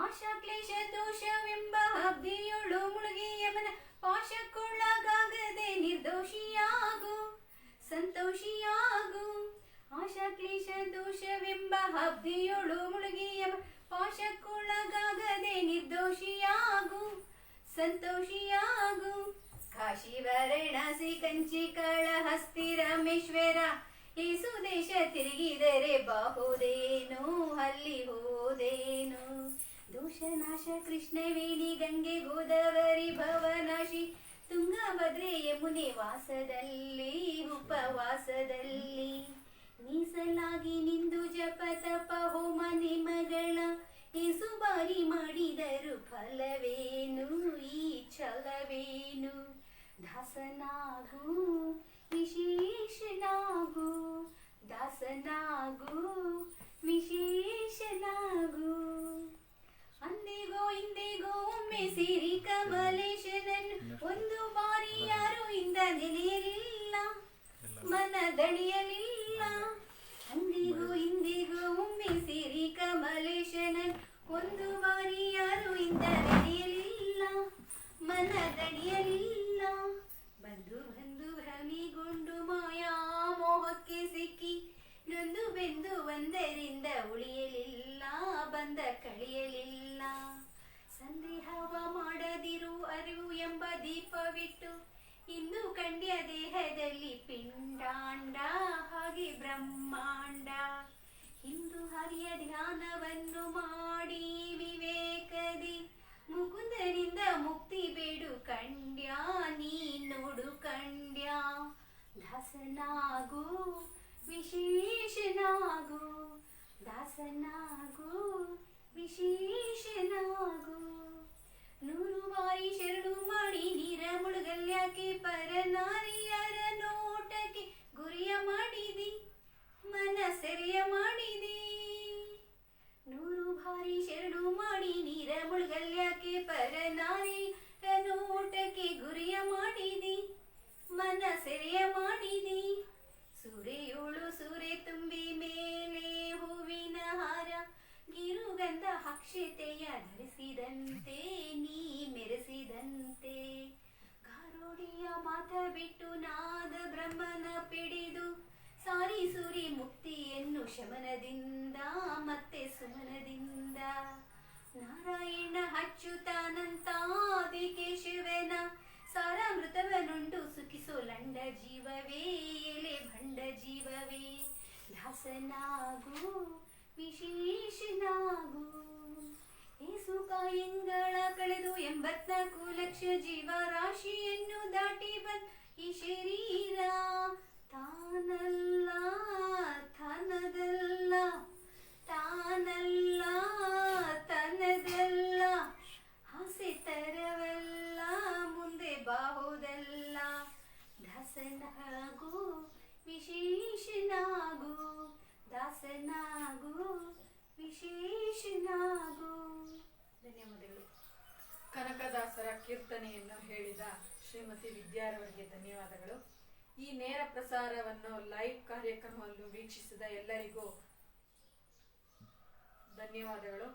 [SPEAKER 4] ಆಶಾ ಕ್ಲೇಶ ದೋಷವೆಂಬ ಹಬ್ದಿಯೊಳು ಮುಳುಗಿ ಯಮನ ಪಾಶಕ್ಕೊಳಗಾಗದೆ ನಿರ್ದೋಷಿಯಾಗು, ಸಂತೋಷಿಯಾಗು. ಆಶಾ ಕ್ಲೇಶ ದೋಷವೆಂಬ ಹಬ್ದಿಯೊಳು ಮುಳುಗಿ ಯಮನ ಪಾಶಕ್ಕೊಳಗಾಗದೆ ನಿರ್ದೋಷಿಯಾಗು, ಸಂತೋಷಿಯಾಗು. ಕಾಶಿ ವಾರಣಾಸಿ ಕಂಚಿ ಕಾಳಹಸ್ತಿ ರಾಮೇಶ್ವರ, ಏಸು ದೇಶ ತಿರುಗಿದರೆ ಬಾಹುದೇನು, ಅಲ್ಲಿ ಹೋದೇನು. ದೋಷನಾಶ ಕೃಷ್ಣವೇಣಿ ಗಂಗೆ ಗೋದಾವರಿ ಭವನಾಶಿ, ತುಂಗಭದ್ರೆ ಯಮುನೆ ವಾಸದಲ್ಲಿ ಉಪವಾಸದಲ್ಲಿ. ಮೀಸಲಾಗಿ ನಿಂದು ಜಪ ತಪ ಹೋಮ ನಿಮಗಳ, ಏಸು ಬಾರಿ ಮಾಡಿದರು ಫಲವೇನು, ಈ ಛಲವೇನು. ದಾಸನಾಗು ವಿಶೇಷನಾಗು, ದಾಸನಾಗು ವಿಶೇಷನಾಗು. ಅಂದಿಗೋ ಇಂದಿಗೋ ಒಮ್ಮೆ ಸಿರಿ ಕಮಲೇಶನನ್ನು ಒಂದು ಬಾರಿ ಯಾರು ಇಂದ ನೆನೆಯಲಿಲ್ಲ, ಮನದಣಿಯಲಿಲ್ಲ. ಅಂದಿಗೋ ಇಂದಿಗೋ ಒಮ್ಮೆ ಸಿರಿ ಕಮಲೇಶನನ್ನು ಒಂದು ಬಾರಿ ಯಾರು ಇಂದ ನೆನೆಯಲಿಲ್ಲ, ಇದರಿಂದ ಉಳಿಯಲಿಲ್ಲ ಬಂದ ಕಳಿಯಲಿಲ್ಲ. ಸಂದೇಹವ ಮಾಡದಿರು ಅರಿವು ಎಂಬ ದೀಪವಿಟ್ಟು ಇಂದು ಕಂಡ್ಯ ದೇಹದಲ್ಲಿ ಪಿಂಡಾಂಡ ಹಾಗೆ ಬ್ರಹ್ಮಾಂಡ. ಇಂದು ಹರಿಯ ಧ್ಯಾನವನ್ನು ಮಾಡಿ ವಿವೇಕದಿ ಮುಕುಂದನಿಂದ ಮುಕ್ತಿ ಬೇಡು ಕಂಡ್ಯ ನೀ ನೋಡು ಕಂಡ್ಯ. ದಾಸನಾಗು ವಿಶೇಷನಾಗು ದಾಸನಾಗು ವಿಶೇಷನಾಗು. 100 ಬಾರಿ ಶರಣು ಮಾಡಿ ನೀರ ಮುಳುಗಲ್ಯಾಕೆ ಪರನಾರಿಯರ ನೋಟಕ್ಕೆ ಗುರಿಯ ಮಾಡಿದಿ ಮನ ಸೆರೆಯ ಮಾಡಿದಿ. 100 ಬಾರಿ ಶರಣು ಮಾಡಿ ನೀರ ಮುಳುಗಲ್ಯಾಕೆ ಪರನಾರಿಯರ ನೋಟಕ್ಕೆ ಗುರಿಯ ಮಾಡಿದಿ ಮನ ಸೆರೆಯ ಮಾಡಿದಿ. ಸೂರೆಯೋಳು ಸೂರೆ ತುಂಬಿ ಮೇಲೆ ಹೂವಿನ ಹಾರ ಗಿರುಗಂಧ ಅಕ್ಷತೆಯ ಧರಿಸಿದಂತೆ ನೀ ಮೆರೆಸಿದಂತೆ. ಗಾರೋಡಿಯ ಮಾತ ಬಿಟ್ಟು ನಾದ ಬ್ರಹ್ಮನ ಪಿಡಿದು ಸಾರಿ ಸುರಿ ಮುಕ್ತಿಯನ್ನು ಶಮನದಿಂದ ಮತ್ತೆ ಸುಮನದಿಂದ. ನಾರಾಯಣ ಅಚ್ಯುತಾನಂತಾದಿ ಕೇಶವನ ಸಾರಾಮೃತವನುಂಡು ಸುಖಿಸೋ ಲಂಡ ಜೀವವೇ ಎಲೆ ಭಂಡ ಜೀವವೇ. ದಾಸನಾಗು ವಿಶೇಷನಾಗು. ಏಸು ಕಾಯಿಂಗಳ ಕಳೆದು 84 ಲಕ್ಷ ಜೀವರಾಶಿಯನ್ನು ದಾಟಿ ಬಂದ ಈ ಶರೀರ ತಾನಲ್ಲ ತನದಲ್ಲ ತಾನಲ್ಲ ತನದಲ್ಲ. ಆಸೆ ತರವಲ್ಲ ಮುಂದೆ ಬಾಹುದಲ್ಲ. ದಾಸನಾಗು ವಿಶೇಷನಾಗು ದಾಸನಾಗು ವಿಶೇಷನಾಗು. ಧನ್ಯವಾದಗಳು.
[SPEAKER 1] ಕನಕದಾಸರ ಕೀರ್ತನೆಯನ್ನು ಹೇಳಿದ ಶ್ರೀಮತಿ ವಿದ್ಯಾರವರಿಗೆ ಧನ್ಯವಾದಗಳು. ಈ ನೇರ ಪ್ರಸಾರವನ್ನು ಲೈವ್ ಕಾರ್ಯಕ್ರಮವನ್ನು ವೀಕ್ಷಿಸಿದ ಎಲ್ಲರಿಗೂ ಧನ್ಯವಾದಗಳು.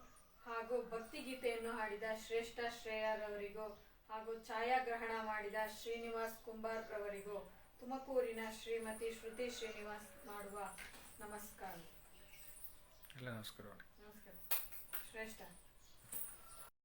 [SPEAKER 1] ಹಾಗೂ ಭಕ್ತಿಗೀತೆಯನ್ನು ಹಾಡಿದ ಶ್ರೇಷ್ಠ ಶ್ರೇಯರವರಿಗೂ ಹಾಗೂ ಛಾಯಾಗ್ರಹಣ ಮಾಡಿದ ಶ್ರೀನಿವಾಸ್ ಕುಂಬಾರ್ ರವರಿಗೂ ತುಮಕೂರಿನ ಶ್ರೀಮತಿ ಶ್ರುತಿ ಶ್ರೀನಿವಾಸ್ ಮಾಡುವ ನಮಸ್ಕಾರ.
[SPEAKER 6] ಎಲ್ಲ ನಮಸ್ಕಾರ.
[SPEAKER 1] ನಮಸ್ಕಾರ ಶ್ರೇಷ್ಠ.